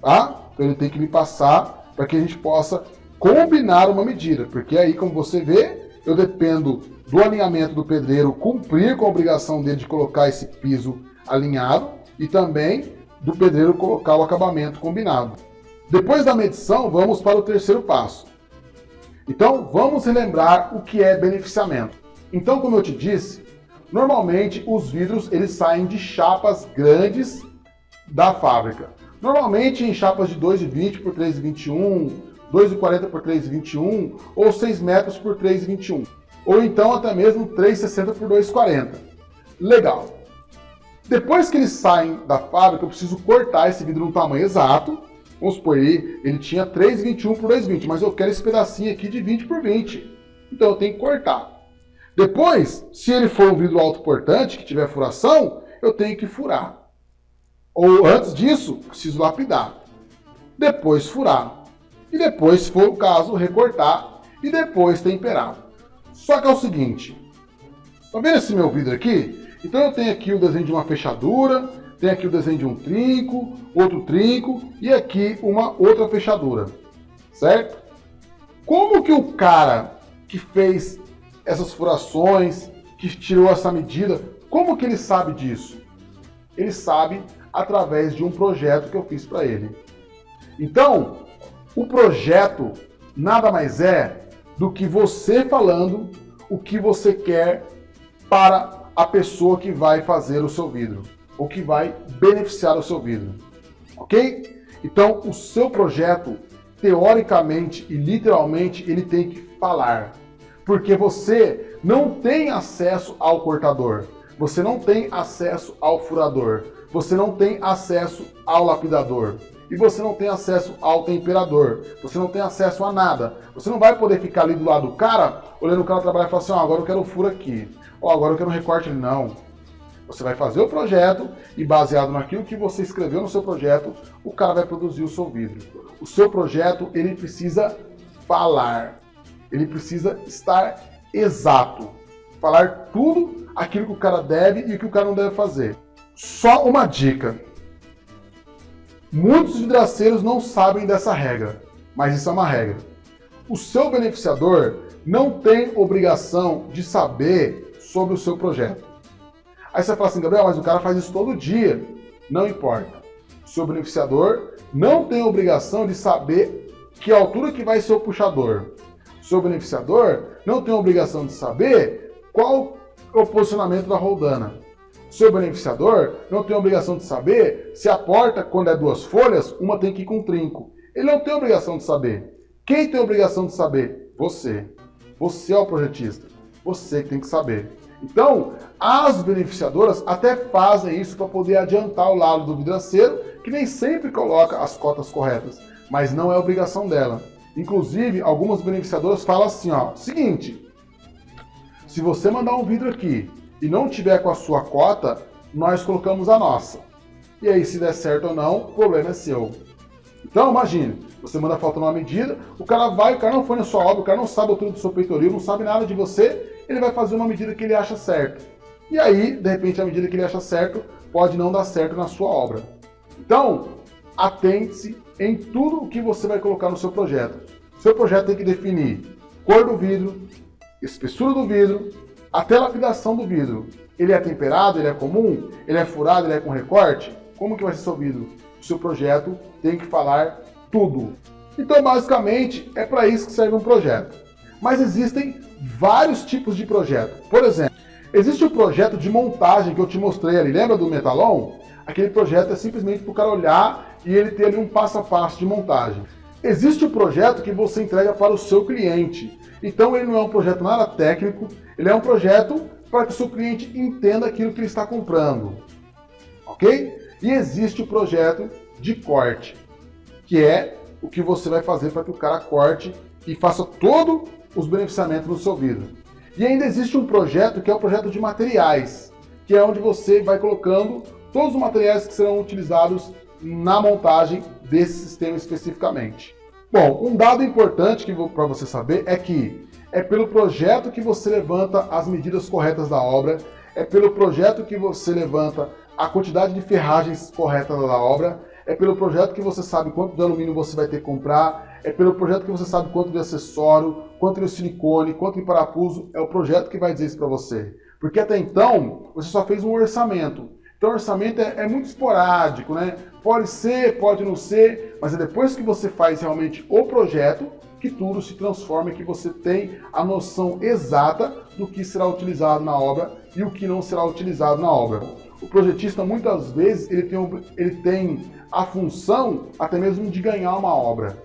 A: Tá? Então ele tem que me passar para que a gente possa combinar uma medida. Porque aí, como você vê, eu dependo do alinhamento do pedreiro cumprir com a obrigação dele de colocar esse piso alinhado e também do pedreiro colocar o acabamento combinado. Depois da medição, vamos para o terceiro passo. Então, vamos relembrar o que é beneficiamento. Então, como eu te disse, normalmente os vidros eles saem de chapas grandes da fábrica. Normalmente em chapas de 2,20 por 3,21, 2,40 por 3,21 ou 6 metros por 3,21. Ou então até mesmo 3,60 por 2,40. Legal. Depois que eles saem da fábrica, eu preciso cortar esse vidro no tamanho exato. Vamos supor, ele tinha 3,21 por 2,20, mas eu quero esse pedacinho aqui de 20 por 20. Então eu tenho que cortar. Depois, se ele for um vidro autoportante, que tiver furação, eu tenho que furar. Ou antes disso, preciso lapidar. Depois furar. E depois, se for o caso, recortar. E depois temperar. Só que é o seguinte. Tá vendo esse meu vidro aqui? Então eu tenho aqui o desenho de uma fechadura, tenho aqui o desenho de um trinco, outro trinco e aqui uma outra fechadura, certo? Como que o cara que fez essas furações, que tirou essa medida, como que ele sabe disso? Ele sabe através de um projeto que eu fiz para ele. Então, o projeto nada mais é do que você falando o que você quer para a pessoa que vai fazer o seu vidro, ou que vai beneficiar o seu vidro, ok? Então, o seu projeto, teoricamente e literalmente, ele tem que falar, porque você não tem acesso ao cortador, você não tem acesso ao furador, você não tem acesso ao lapidador, e você não tem acesso ao temperador, você não tem acesso a nada. Você não vai poder ficar ali do lado do cara, olhando o cara trabalhar e falar assim, agora eu quero o furo aqui, agora eu quero um recorte ali. Não. Você vai fazer o projeto e baseado naquilo que você escreveu no seu projeto, o cara vai produzir o seu vidro. O seu projeto, ele precisa falar, ele precisa estar exato, falar tudo aquilo que o cara deve e o que o cara não deve fazer. Só uma dica. Muitos vidraceiros não sabem dessa regra, mas isso é uma regra. O seu beneficiador não tem obrigação de saber sobre o seu projeto. Aí você fala assim, Gabriel, mas o cara faz isso todo dia. Não importa. O seu beneficiador não tem obrigação de saber que altura que vai ser o puxador. O seu beneficiador não tem obrigação de saber qual é o posicionamento da roldana. O seu beneficiador não tem obrigação de saber se a porta, quando é 2 folhas, uma tem que ir com trinco. Ele não tem obrigação de saber. Quem tem obrigação de saber? Você. Você é o projetista. Você que tem que saber. Então, as beneficiadoras até fazem isso para poder adiantar o lado do vidraceiro, que nem sempre coloca as cotas corretas, mas não é obrigação dela. Inclusive, algumas beneficiadoras falam assim, ó, seguinte, se você mandar um vidro aqui e não tiver com a sua cota, nós colocamos a nossa. E aí, se der certo ou não, o problema é seu. Então, imagine, você manda faltando uma medida, o cara não foi na sua obra, o cara não sabe a altura do seu peitoril, não sabe nada de você, ele vai fazer uma medida que ele acha certo. E aí, de repente, a medida que ele acha certo pode não dar certo na sua obra. Então, atente-se em tudo o que você vai colocar no seu projeto. Seu projeto tem que definir cor do vidro, espessura do vidro, até a lapidação do vidro. Ele é temperado, ele é comum, ele é furado, ele é com recorte? Como que vai ser seu vidro? O seu projeto tem que falar tudo. Então, basicamente, é para isso que serve um projeto. Mas existem vários tipos de projeto. Por exemplo, existe o projeto de montagem que eu te mostrei ali. Lembra do Metalon? Aquele projeto é simplesmente para o cara olhar e ele ter ali um passo a passo de montagem. Existe o projeto que você entrega para o seu cliente. Então, ele não é um projeto nada técnico, ele é um projeto para que o seu cliente entenda aquilo que ele está comprando. Ok? E existe o projeto de corte, que é o que você vai fazer para que o cara corte e faça todos os beneficiamentos no seu vidro. E ainda existe um projeto que é o projeto de materiais, que é onde você vai colocando todos os materiais que serão utilizados na montagem desse sistema especificamente. Bom, um dado importante para você saber é que é pelo projeto que você levanta as medidas corretas da obra, é pelo projeto que você levanta a quantidade de ferragens correta da obra, é pelo projeto que você sabe quanto de alumínio você vai ter que comprar, é pelo projeto que você sabe quanto de acessório, quanto de silicone, quanto de parafuso, é o projeto que vai dizer isso para você. Porque até então, você só fez um orçamento. Então o orçamento é muito esporádico, né? Pode ser, pode não ser, mas é depois que você faz realmente o projeto que tudo se transforma e que você tem a noção exata do que será utilizado na obra e o que não será utilizado na obra. O projetista, muitas vezes, ele tem a função até mesmo de ganhar uma obra.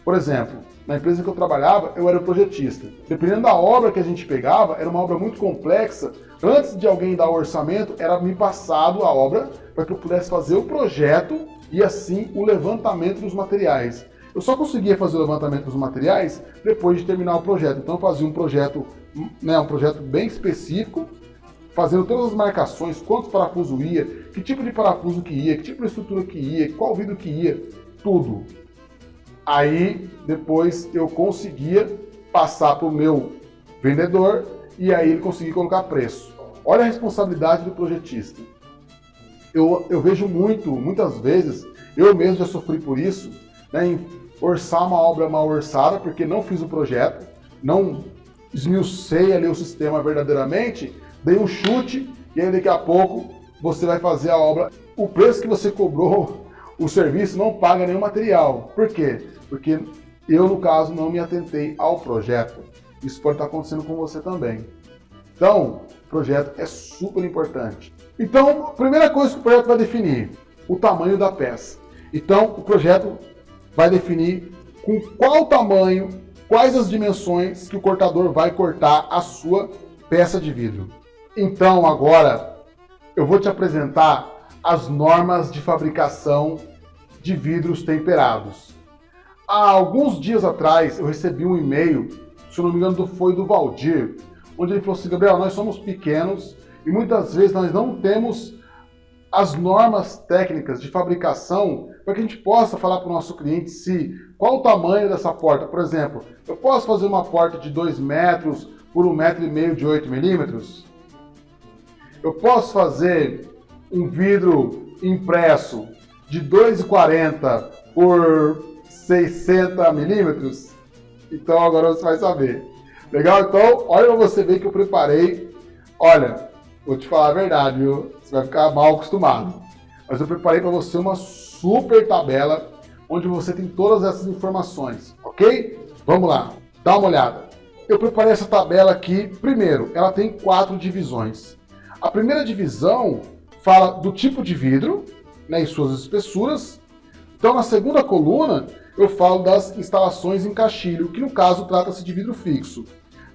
A: Por exemplo, na empresa que eu trabalhava, eu era o projetista. Dependendo da obra que a gente pegava, era uma obra muito complexa. Antes de alguém dar o orçamento, era me passado a obra para que eu pudesse fazer o projeto e assim o levantamento dos materiais. Eu só conseguia fazer o levantamento dos materiais depois de terminar o projeto. Então eu fazia um projeto bem específico, fazendo todas as marcações, quantos parafusos ia, que tipo de parafuso que ia, que tipo de estrutura que ia, qual vidro que ia, tudo. Aí depois eu conseguia passar para o meu vendedor e aí ele conseguia colocar preço. Olha a responsabilidade do projetista. Eu vejo muitas vezes, eu mesmo já sofri por isso, né, em orçar uma obra mal orçada, porque não fiz o projeto, não esmiucei ali o sistema verdadeiramente, dei um chute e aí daqui a pouco você vai fazer a obra. O preço que você cobrou, o serviço não paga nenhum material. Por quê? Porque eu, no caso, não me atentei ao projeto. Isso pode estar acontecendo com você também. Então, o projeto é super importante. Então, a primeira coisa que o projeto vai definir, o tamanho da peça. Então, o projeto vai definir com qual tamanho, quais as dimensões que o cortador vai cortar a sua peça de vidro. Então, agora, eu vou te apresentar as normas de fabricação de vidros temperados. Há alguns dias atrás, eu recebi um e-mail, se eu não me engano, foi do Valdir, onde ele falou assim: Gabriel, nós somos pequenos e muitas vezes nós não temos as normas técnicas de fabricação para que a gente possa falar para o nosso cliente qual o tamanho dessa porta. Por exemplo, eu posso fazer uma porta de 2 metros por 1,5 metro de 8 milímetros? Eu posso fazer um vidro impresso de 2,40 por 60 milímetros? Então agora você vai saber. Legal? Então, olha para você ver que eu preparei. Olha, vou te falar a verdade, viu? Você vai ficar mal acostumado. Mas eu preparei para você uma super tabela onde você tem todas essas informações, ok? Vamos lá, dá uma olhada. Eu preparei essa tabela aqui. Primeiro, ela tem 4 divisões. A primeira divisão fala do tipo de vidro, né, e suas espessuras. Então, na segunda coluna, eu falo das instalações em caixilho, que no caso trata-se de vidro fixo.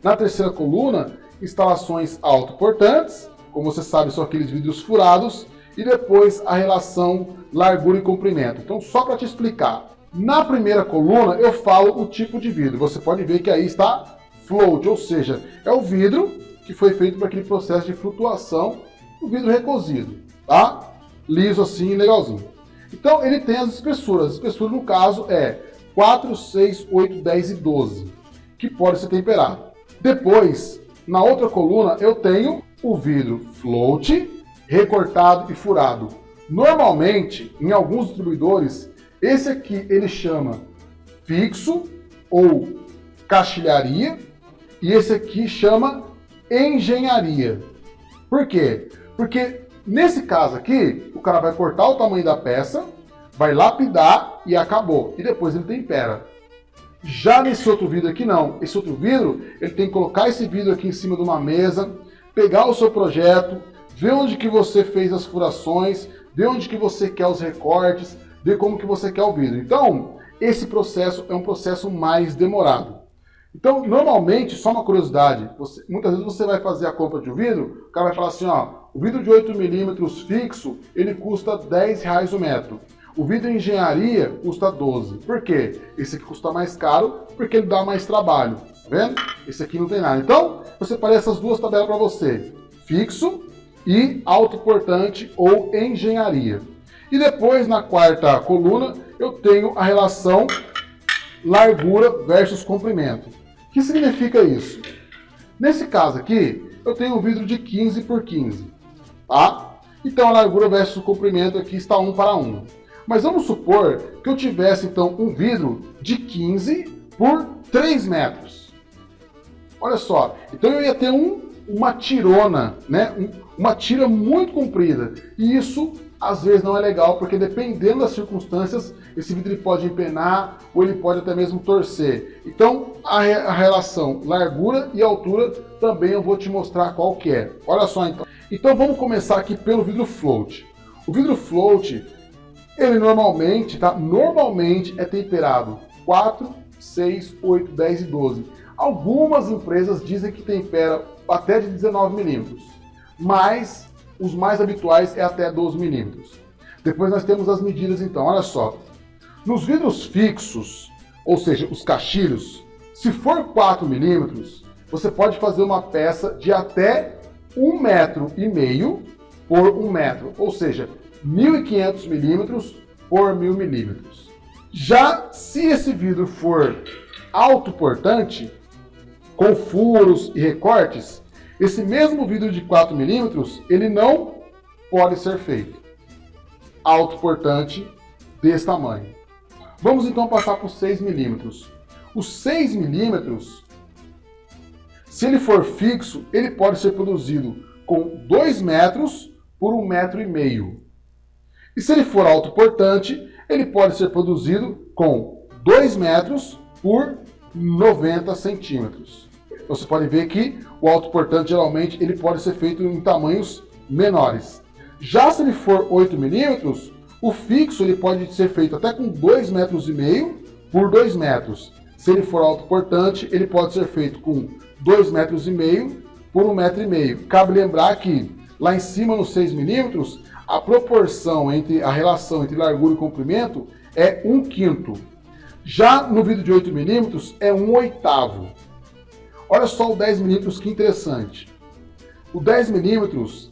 A: Na terceira coluna, instalações autoportantes, como você sabe, são aqueles vidros furados, e depois a relação largura e comprimento. Então, só para te explicar, na primeira coluna eu falo o tipo de vidro. Você pode ver que aí está float, ou seja, é o vidro que foi feito para aquele processo de flutuação, o vidro recozido, tá? Liso assim, legalzinho. Então, ele tem as espessuras. A espessura, no caso, é 4, 6, 8, 10 e 12, que pode ser temperado. Depois, na outra coluna, eu tenho o vidro float, recortado e furado. Normalmente, em alguns distribuidores, esse aqui ele chama fixo ou caixilharia e esse aqui chama engenharia. Por quê? Porque nesse caso aqui, o cara vai cortar o tamanho da peça, vai lapidar e acabou. E depois ele tempera. Já nesse outro vidro aqui não. Esse outro vidro, ele tem que colocar esse vidro aqui em cima de uma mesa, pegar o seu projeto, ver onde que você fez as furações, ver onde que você quer os recortes, ver como que você quer o vidro. Então, esse processo é um processo mais demorado. Então, normalmente, só uma curiosidade, muitas vezes você vai fazer a compra de um vidro, o cara vai falar assim, ó, o vidro de 8 milímetros fixo, ele custa R$10 o metro. O vidro em engenharia custa 12. Por quê? Esse aqui custa mais caro porque ele dá mais trabalho. Tá vendo? Esse aqui não tem nada. Então, eu separei essas duas tabelas para você. Fixo e autoportante ou engenharia. E depois, na quarta coluna, eu tenho a relação largura versus comprimento. O que significa isso? Nesse caso aqui, eu tenho um vidro de 15 por 15, tá? Então a largura versus o comprimento aqui está 1 para 1. Mas vamos supor que eu tivesse então um vidro de 15 por 3 metros. Olha só, então eu ia ter uma tirona, né? Uma tira muito comprida. E isso às vezes não é legal, porque dependendo das circunstâncias, esse vidro ele pode empenar ou ele pode até mesmo torcer. Então a relação largura e altura também eu vou te mostrar qual que é. Olha só então. Então vamos começar aqui pelo vidro float. O vidro float, ele normalmente é temperado 4, 6, 8, 10 e 12. Algumas empresas dizem que tempera até de 19 milímetros, mas os mais habituais é até 12 milímetros. Depois nós temos as medidas então, olha só. Nos vidros fixos, ou seja, os caixilhos, se for 4 milímetros, você pode fazer uma peça de até 1,5 metro por 1 metro, ou seja, 1.500 milímetros por 1.000 milímetros. Já se esse vidro for autoportante, com furos e recortes, esse mesmo vidro de 4 milímetros, ele não pode ser feito autoportante desse tamanho. Vamos então passar para os 6 milímetros. Os 6 milímetros, se ele for fixo, ele pode ser produzido com 2 metros por 1,5 metro. E se ele for autoportante, ele pode ser produzido com 2 metros por 90 centímetros. Você pode ver que o autoportante geralmente ele pode ser feito em tamanhos menores. Já se ele for 8 milímetros, o fixo ele pode ser feito até com 2,5 metros por 2 metros. Se ele for autoportante, ele pode ser feito com 2,5 metros por 1,5 metro. Cabe lembrar que lá em cima nos 6 milímetros, a proporção entre a relação entre largura e comprimento é 1/5. Já no vidro de 8 milímetros é 1/8. Olha só o 10 milímetros, que interessante. O 10 milímetros,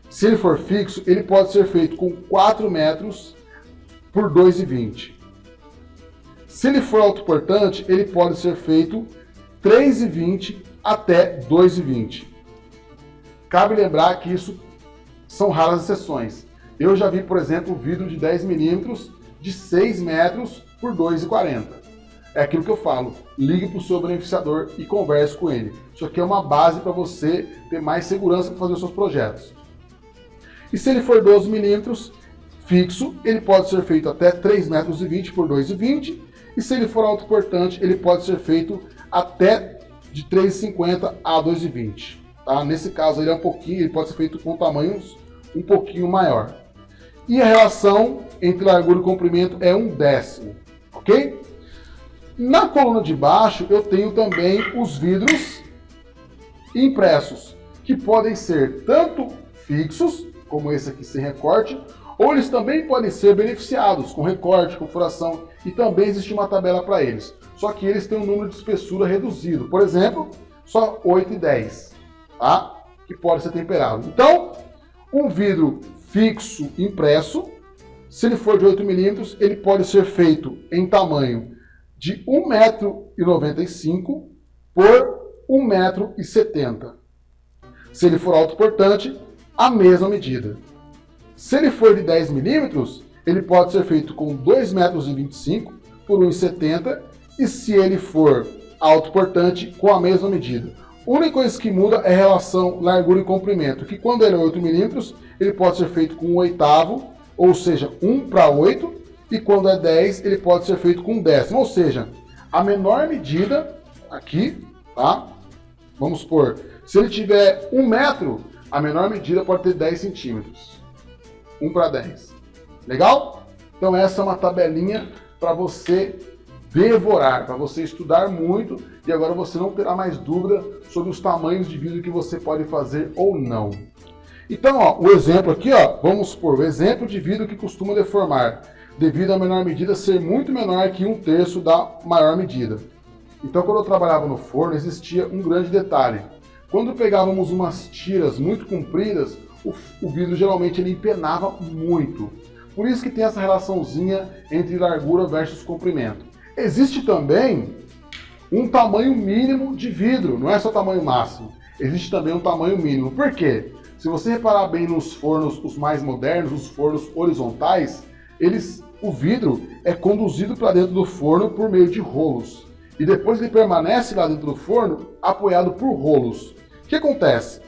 A: se ele for fixo, ele pode ser feito com 4 metros por 2,20. Se ele for autoportante, ele pode ser feito 3,20 até 2,20. Cabe lembrar que isso são raras exceções. Eu já vi, por exemplo, um vidro de 10 milímetros de 6 metros por 2,40. É aquilo que eu falo, ligue para o seu beneficiador e converse com ele. Isso aqui é uma base para você ter mais segurança para fazer os seus projetos. E se ele for 12 milímetros fixo, ele pode ser feito até 3,20 metros por 2,20. E se ele for autoportante, ele pode ser feito até de 3,50 a 2,20. Tá? Nesse caso ele é ele pode ser feito com tamanhos um pouquinho maior. E a relação entre largura e comprimento é 1/10, ok? Na coluna de baixo eu tenho também os vidros impressos, que podem ser tanto fixos, como esse aqui sem recorte, ou eles também podem ser beneficiados com recorte, com furação, e também existe uma tabela para eles. Só que eles têm um número de espessura reduzido, por exemplo, só 8 e 10, tá? Que pode ser temperado. Então, um vidro fixo impresso, se ele for de 8 milímetros, ele pode ser feito em tamanho de 1,95 m por 1,70 m. Se ele for autoportante, a mesma medida. Se ele for de 10 milímetros, ele pode ser feito com 2,25 m por 1,70 m, e se ele for autoportante, com a mesma medida. A única coisa que muda é a relação largura e comprimento, que quando ele é 8 milímetros, ele pode ser feito com 1/8, ou seja, 1/8, e quando é 10, ele pode ser feito com 1/10. Ou seja, a menor medida aqui, tá? Vamos supor, se ele tiver 1 metro, a menor medida pode ter 10 centímetros. 1/10. Legal? Então essa é uma tabelinha para você devorar, para você estudar muito, e agora você não terá mais dúvida sobre os tamanhos de vidro que você pode fazer ou não. Então, ó, o exemplo aqui, ó, vamos supor, o exemplo de vidro que costuma deformar, devido à menor medida ser muito menor que 1/3 da maior medida. Então, quando eu trabalhava no forno, existia um grande detalhe. Quando pegávamos umas tiras muito compridas, o vidro geralmente ele empenava muito. Por isso que tem essa relaçãozinha entre largura versus comprimento. Existe também um tamanho mínimo de vidro, não é só tamanho máximo. Existe também um tamanho mínimo. Por quê? Se você reparar bem nos fornos, os mais modernos, os fornos horizontais, o vidro é conduzido para dentro do forno por meio de rolos. E depois ele permanece lá dentro do forno apoiado por rolos. O que acontece?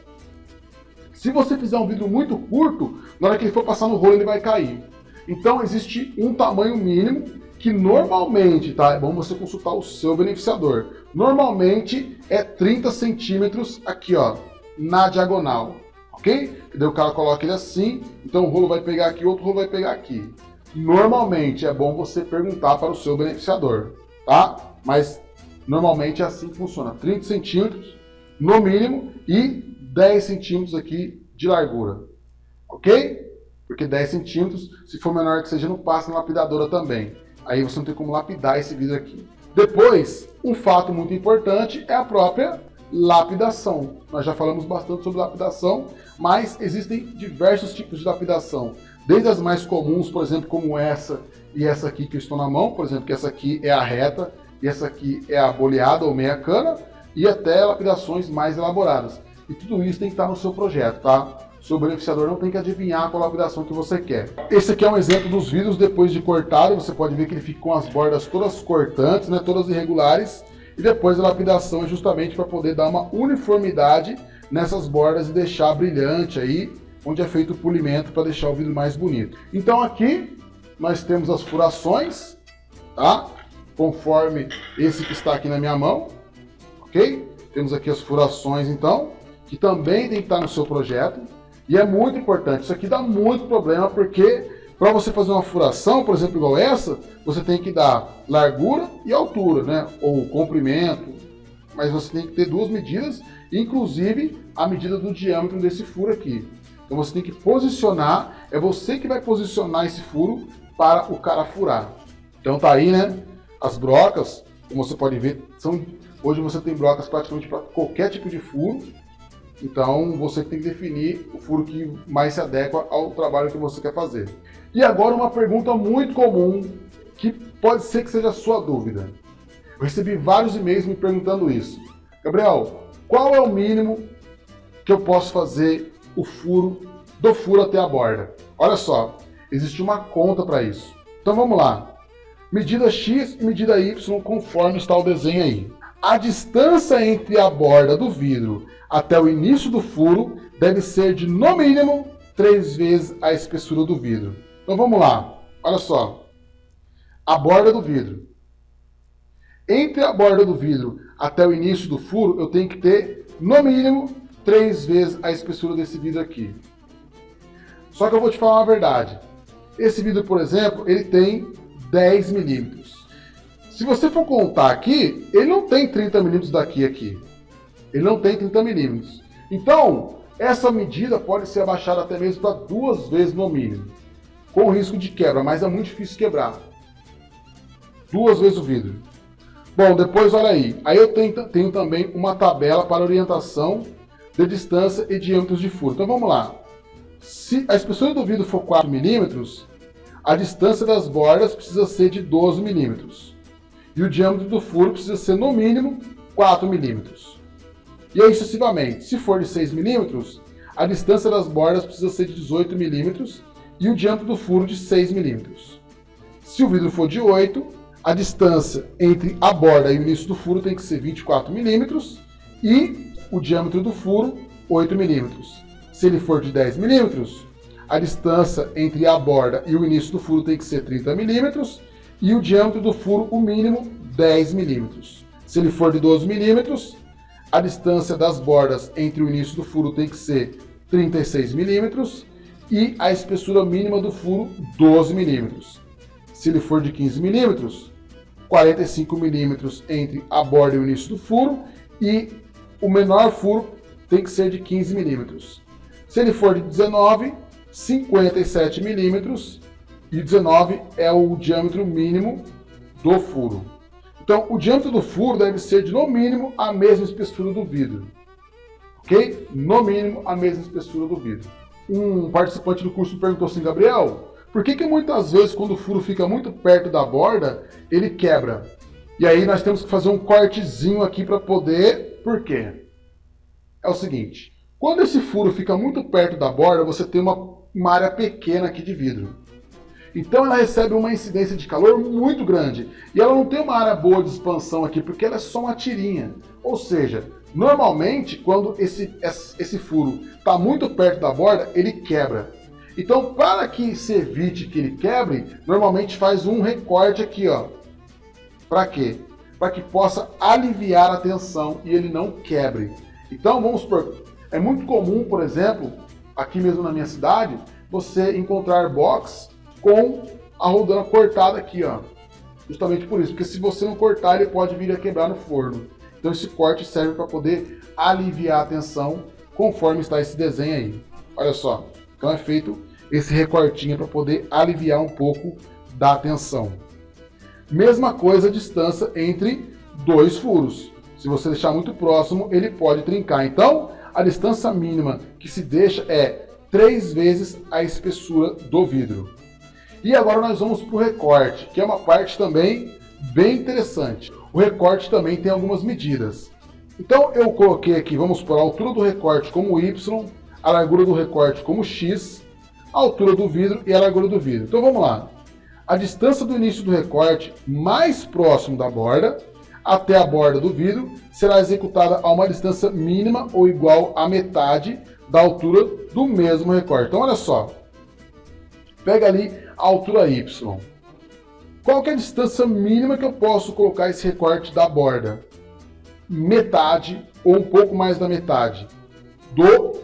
A: Se você fizer um vidro muito curto, na hora que ele for passar no rolo ele vai cair. Então existe um tamanho mínimo que normalmente, tá? É bom você consultar o seu beneficiador. Normalmente é 30 centímetros aqui, ó, na diagonal, ok? E daí o cara coloca ele assim, então o rolo vai pegar aqui, outro rolo vai pegar aqui. Normalmente é bom você perguntar para o seu beneficiador, tá? Mas normalmente é assim que funciona, 30 centímetros no mínimo e 10 centímetros aqui de largura, ok? Porque 10 centímetros, se for menor que seja, não passa na lapidadora também. Aí você não tem como lapidar esse vidro aqui. Depois, um fato muito importante é a própria lapidação. Nós já falamos bastante sobre lapidação, mas existem diversos tipos de lapidação. Desde as mais comuns, por exemplo, como essa e essa aqui que eu estou na mão, por exemplo, que essa aqui é a reta e essa aqui é a boleada ou meia cana, e até lapidações mais elaboradas. E tudo isso tem que estar no seu projeto, tá? O seu beneficiador não tem que adivinhar qual a lapidação que você quer. Esse aqui é um exemplo dos vidros depois de cortado. Você pode ver que ele fica com as bordas todas cortantes, né, todas irregulares. E depois a lapidação é justamente para poder dar uma uniformidade nessas bordas e deixar brilhante aí, onde é feito o polimento para deixar o vidro mais bonito. Então aqui nós temos as furações, tá? Conforme esse que está aqui na minha mão, ok? Temos aqui as furações então, que também tem que estar no seu projeto. E é muito importante, isso aqui dá muito problema, porque para você fazer uma furação, por exemplo, igual essa, você tem que dar largura e altura, né? Ou comprimento, mas você tem que ter duas medidas, inclusive a medida do diâmetro desse furo aqui. Então você tem que posicionar, é você que vai posicionar esse furo para o cara furar. Então tá aí, né? As brocas, como você pode ver, hoje você tem brocas praticamente para qualquer tipo de furo. Então você tem que definir o furo que mais se adequa ao trabalho que você quer fazer. E agora uma pergunta muito comum, que pode ser que seja a sua dúvida. Eu recebi vários e-mails me perguntando isso. Gabriel, qual é o mínimo que eu posso fazer o furo, do furo até a borda? Olha só, existe uma conta para isso. Então vamos lá. Medida X e medida Y conforme está o desenho aí. A distância entre a borda do vidro até o início do furo deve ser de, no mínimo, 3 vezes a espessura do vidro. Então vamos lá, olha só. A borda do vidro. Entre a borda do vidro até o início do furo, eu tenho que ter, no mínimo, 3 vezes a espessura desse vidro aqui. Só que eu vou te falar uma verdade. Esse vidro, por exemplo, ele tem 10 milímetros. Se você for contar aqui, ele não tem 30 milímetros daqui a aqui. Ele não tem 30 milímetros. Então, essa medida pode ser abaixada até mesmo para 2 vezes no mínimo. Com risco de quebra, mas é muito difícil quebrar. 2 vezes o vidro. Bom, depois olha aí. Aí eu tenho também uma tabela para orientação de distância e diâmetros de furo. Então vamos lá. Se a espessura do vidro for 4 milímetros, a distância das bordas precisa ser de 12 milímetros. E o diâmetro do furo precisa ser, no mínimo, 4 milímetros. E aí sucessivamente. Se for de 6 milímetros, a distância das bordas precisa ser de 18 milímetros e o diâmetro do furo de 6 milímetros. Se o vidro for de 8, a distância entre a borda e o início do furo tem que ser 24 milímetros e o diâmetro do furo 8 milímetros. Se ele for de 10 milímetros, a distância entre a borda e o início do furo tem que ser 30 milímetros e o diâmetro do furo, o mínimo, 10 milímetros. Se ele for de 12 milímetros, a distância das bordas entre o início do furo tem que ser 36 milímetros e a espessura mínima do furo, 12 milímetros. Se ele for de 15 milímetros, 45 milímetros entre a borda e o início do furo e o menor furo tem que ser de 15 milímetros. Se ele for de 19, 57 milímetros. E 19 é o diâmetro mínimo do furo. Então, o diâmetro do furo deve ser de, no mínimo, a mesma espessura do vidro. Ok? No mínimo, a mesma espessura do vidro. Um participante do curso perguntou assim, Gabriel, por que muitas vezes, quando o furo fica muito perto da borda, ele quebra? E aí nós temos que fazer um cortezinho aqui para poder... Por quê? É o seguinte, quando esse furo fica muito perto da borda, você tem uma área pequena aqui de vidro. Então ela recebe uma incidência de calor muito grande. E ela não tem uma área boa de expansão aqui, porque ela é só uma tirinha. Ou seja, normalmente quando esse furo está muito perto da borda, ele quebra. Então para que se evite que ele quebre, normalmente faz um recorte aqui, ó. Para quê? Para que possa aliviar a tensão e ele não quebre. Então vamos supor, é muito comum, por exemplo, aqui mesmo na minha cidade, você encontrar box com a rodana cortada aqui, ó. Justamente por isso, porque se você não cortar, ele pode vir a quebrar no forno. Então esse corte serve para poder aliviar a tensão, conforme está esse desenho aí. Olha só, então é feito esse recortinho para poder aliviar um pouco da tensão. Mesma coisa a distância entre dois furos. Se você deixar muito próximo, ele pode trincar. Então, a distância mínima que se deixa é 3 vezes a espessura do vidro. E agora nós vamos para o recorte, que é uma parte também bem interessante. O recorte também tem algumas medidas. Então eu coloquei aqui, vamos por a altura do recorte como Y, a largura do recorte como X, a altura do vidro e a largura do vidro. Então vamos lá. A distância do início do recorte mais próximo da borda até a borda do vidro será executada a uma distância mínima ou igual à metade da altura do mesmo recorte. Então olha só, pega ali a altura Y. Qual que é a distância mínima que eu posso colocar esse recorte da borda? Metade ou um pouco mais da metade do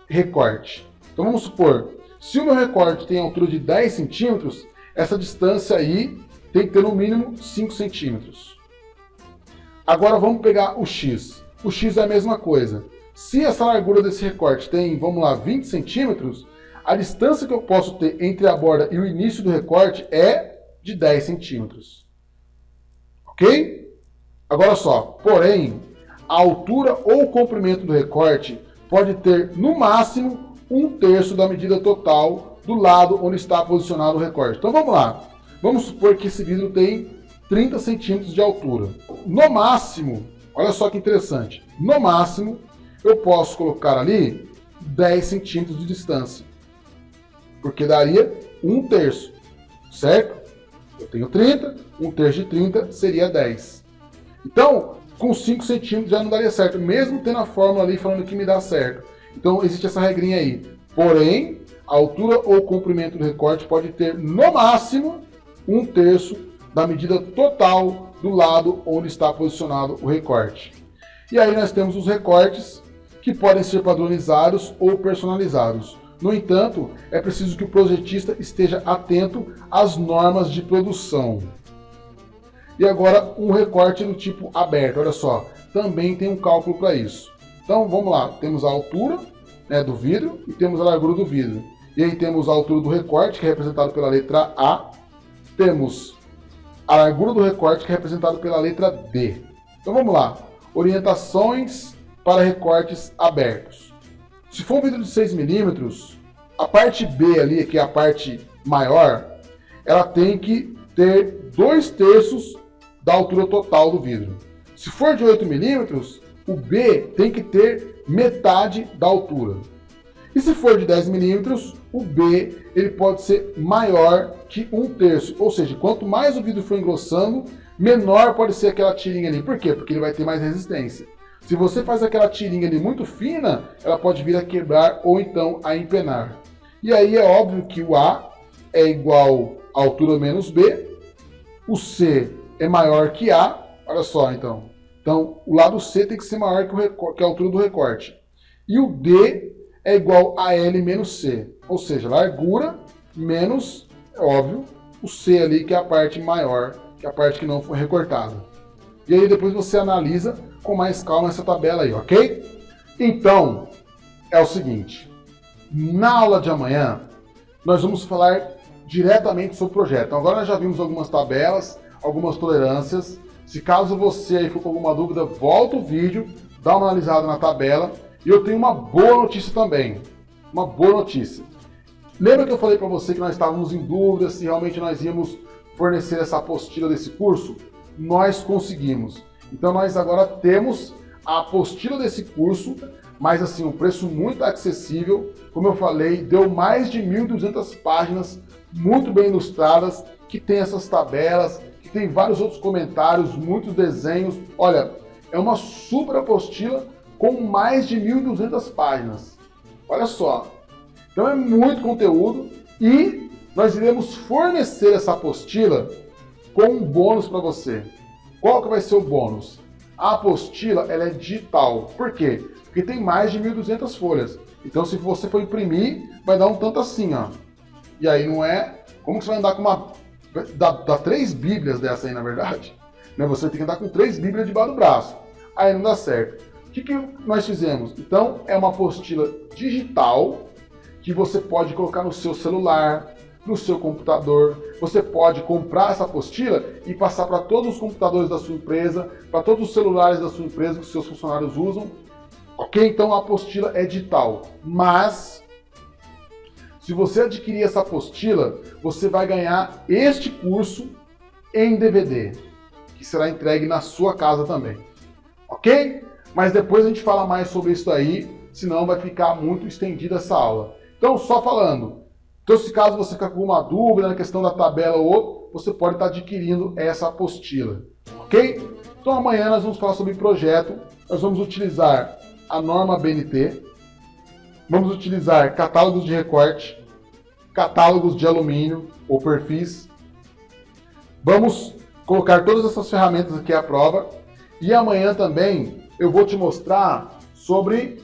A: recorte. Então vamos supor, se o meu recorte tem altura de 10 centímetros, essa distância aí tem que ter no mínimo 5 centímetros. Agora vamos pegar o X. O X é a mesma coisa. Se essa largura desse recorte tem, vamos lá, 20 centímetros, a distância que eu posso ter entre a borda e o início do recorte é de 10 centímetros. Ok? Agora só, porém, a altura ou o comprimento do recorte pode ter, no máximo, 1/3 da medida total do lado onde está posicionado o recorte. Então vamos lá. Vamos supor que esse vidro tem 30 centímetros de altura. No máximo, olha só que interessante, no máximo eu posso colocar ali 10 centímetros de distância. Porque daria 1/3, certo? Eu tenho 30, 1/3 de 30 seria 10. Então, com 5 centímetros já não daria certo, mesmo tendo a fórmula ali falando que me dá certo. Então, existe essa regrinha aí. Porém, a altura ou comprimento do recorte pode ter, no máximo, 1/3 da medida total do lado onde está posicionado o recorte. E aí nós temos os recortes que podem ser padronizados ou personalizados. No entanto, é preciso que o projetista esteja atento às normas de produção. E agora, um recorte do tipo aberto, olha só, também tem um cálculo para isso. Então, vamos lá, temos a altura, né, do vidro e temos a largura do vidro. E aí temos a altura do recorte, que é representado pela letra A. Temos a largura do recorte, que é representado pela letra D. Então, vamos lá. Orientações para recortes abertos. Se for um vidro de 6 milímetros, a parte B ali, que é a parte maior, ela tem que ter 2/3 da altura total do vidro. Se for de 8 milímetros, o B tem que ter metade da altura. E se for de 10 milímetros, o B ele pode ser maior que 1/3. Ou seja, quanto mais o vidro for engrossando, menor pode ser aquela tirinha ali. Por quê? Porque ele vai ter mais resistência. Se você faz aquela tirinha ali muito fina, ela pode vir a quebrar ou então a empenar. E aí é óbvio que o A é igual a altura menos B, o C é maior que A, olha só então. Então o lado C tem que ser maior que a altura do recorte. E o D é igual a L menos C, ou seja, largura menos, é óbvio, o C ali que é a parte maior, que é a parte que não foi recortada. E aí depois você analisa com mais calma essa tabela aí, ok? Então, é o seguinte, na aula de amanhã, nós vamos falar diretamente sobre o projeto. Então, agora nós já vimos algumas tabelas, algumas tolerâncias. Se caso você aí for com alguma dúvida, volta o vídeo, dá uma analisada na tabela. E eu tenho uma boa notícia também, uma boa notícia. Lembra que eu falei para você que nós estávamos em dúvida se realmente nós íamos fornecer essa apostila desse curso? nós conseguimos. Então nós agora temos a apostila desse curso, mas assim, um preço muito acessível. Como eu falei, deu mais de 1.200 páginas, muito bem ilustradas, que tem essas tabelas, que tem vários outros comentários, muitos desenhos. Olha, é uma super apostila com mais de 1.200 páginas. Olha só. Então é muito conteúdo e nós iremos fornecer essa apostila com um bônus para você. Qual que vai ser o bônus? A apostila ela é digital. Por quê? Porque tem mais de 1.200 folhas. Então se você for imprimir, vai dar um tanto assim, ó. E aí não é... Como que você vai andar com uma... Dá 3 bíblias dessa aí, na verdade. Né? Você tem que andar com 3 bíblias debaixo do braço. Aí não dá certo. O que nós fizemos? Então é uma apostila digital que você pode colocar no seu celular, no seu computador. Você pode comprar essa apostila e passar para todos os computadores da sua empresa, para todos os celulares da sua empresa que os seus funcionários usam. Ok? Então a apostila é digital. Mas, se você adquirir essa apostila, você vai ganhar este curso em DVD, que será entregue na sua casa também. Ok? Mas depois a gente fala mais sobre isso aí, senão vai ficar muito estendida essa aula. Então, só falando. Então, se caso você ficar com alguma dúvida na questão da tabela ou outro, você pode estar adquirindo essa apostila. Ok? Então, amanhã nós vamos falar sobre projeto. Nós vamos utilizar a norma BNT. Vamos utilizar catálogos de recorte, catálogos de alumínio ou perfis. Vamos colocar todas essas ferramentas aqui à prova. E amanhã também eu vou te mostrar sobre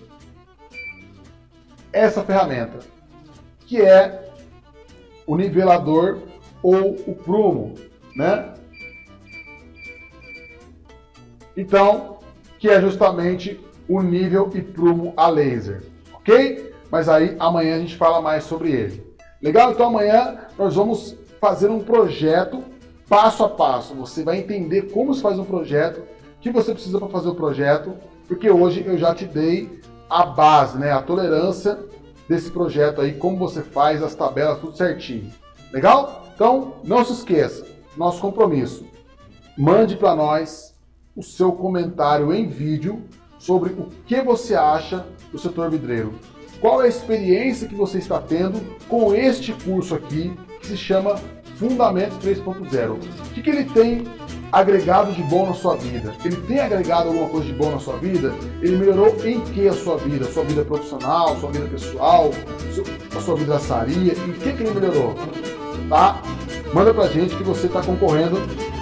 A: essa ferramenta, que é o nivelador ou o prumo, né? Então, que é justamente o nível e prumo a laser, ok? Mas aí amanhã a gente fala mais sobre ele. Legal? Então amanhã nós vamos fazer um projeto passo a passo. Você vai entender como se faz um projeto, o que você precisa para fazer o projeto, porque hoje eu já te dei a base, né, a tolerância desse projeto aí, como você faz, as tabelas, tudo certinho. Legal? Então, não se esqueça, nosso compromisso. Mande para nós o seu comentário em vídeo sobre o que você acha do setor vidreiro. Qual é a experiência que você está tendo com este curso aqui, que se chama Fundamentos 3.0. O que ele tem agregado de bom na sua vida? Ele tem agregado alguma coisa de bom na sua vida? Ele melhorou em que a sua vida? Sua vida profissional, sua vida pessoal, a sua vidraçaria? Em que ele melhorou? Tá? Manda pra gente que você está concorrendo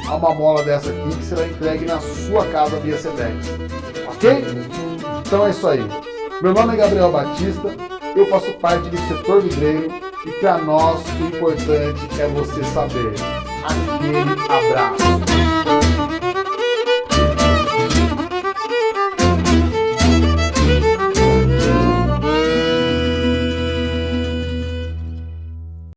A: a uma mola dessa aqui que será entregue na sua casa via Sedex. Ok? Então é isso aí. Meu nome é Gabriel Batista, eu faço parte do setor vidreiro e para nós o importante é você saber. Aquele abraço.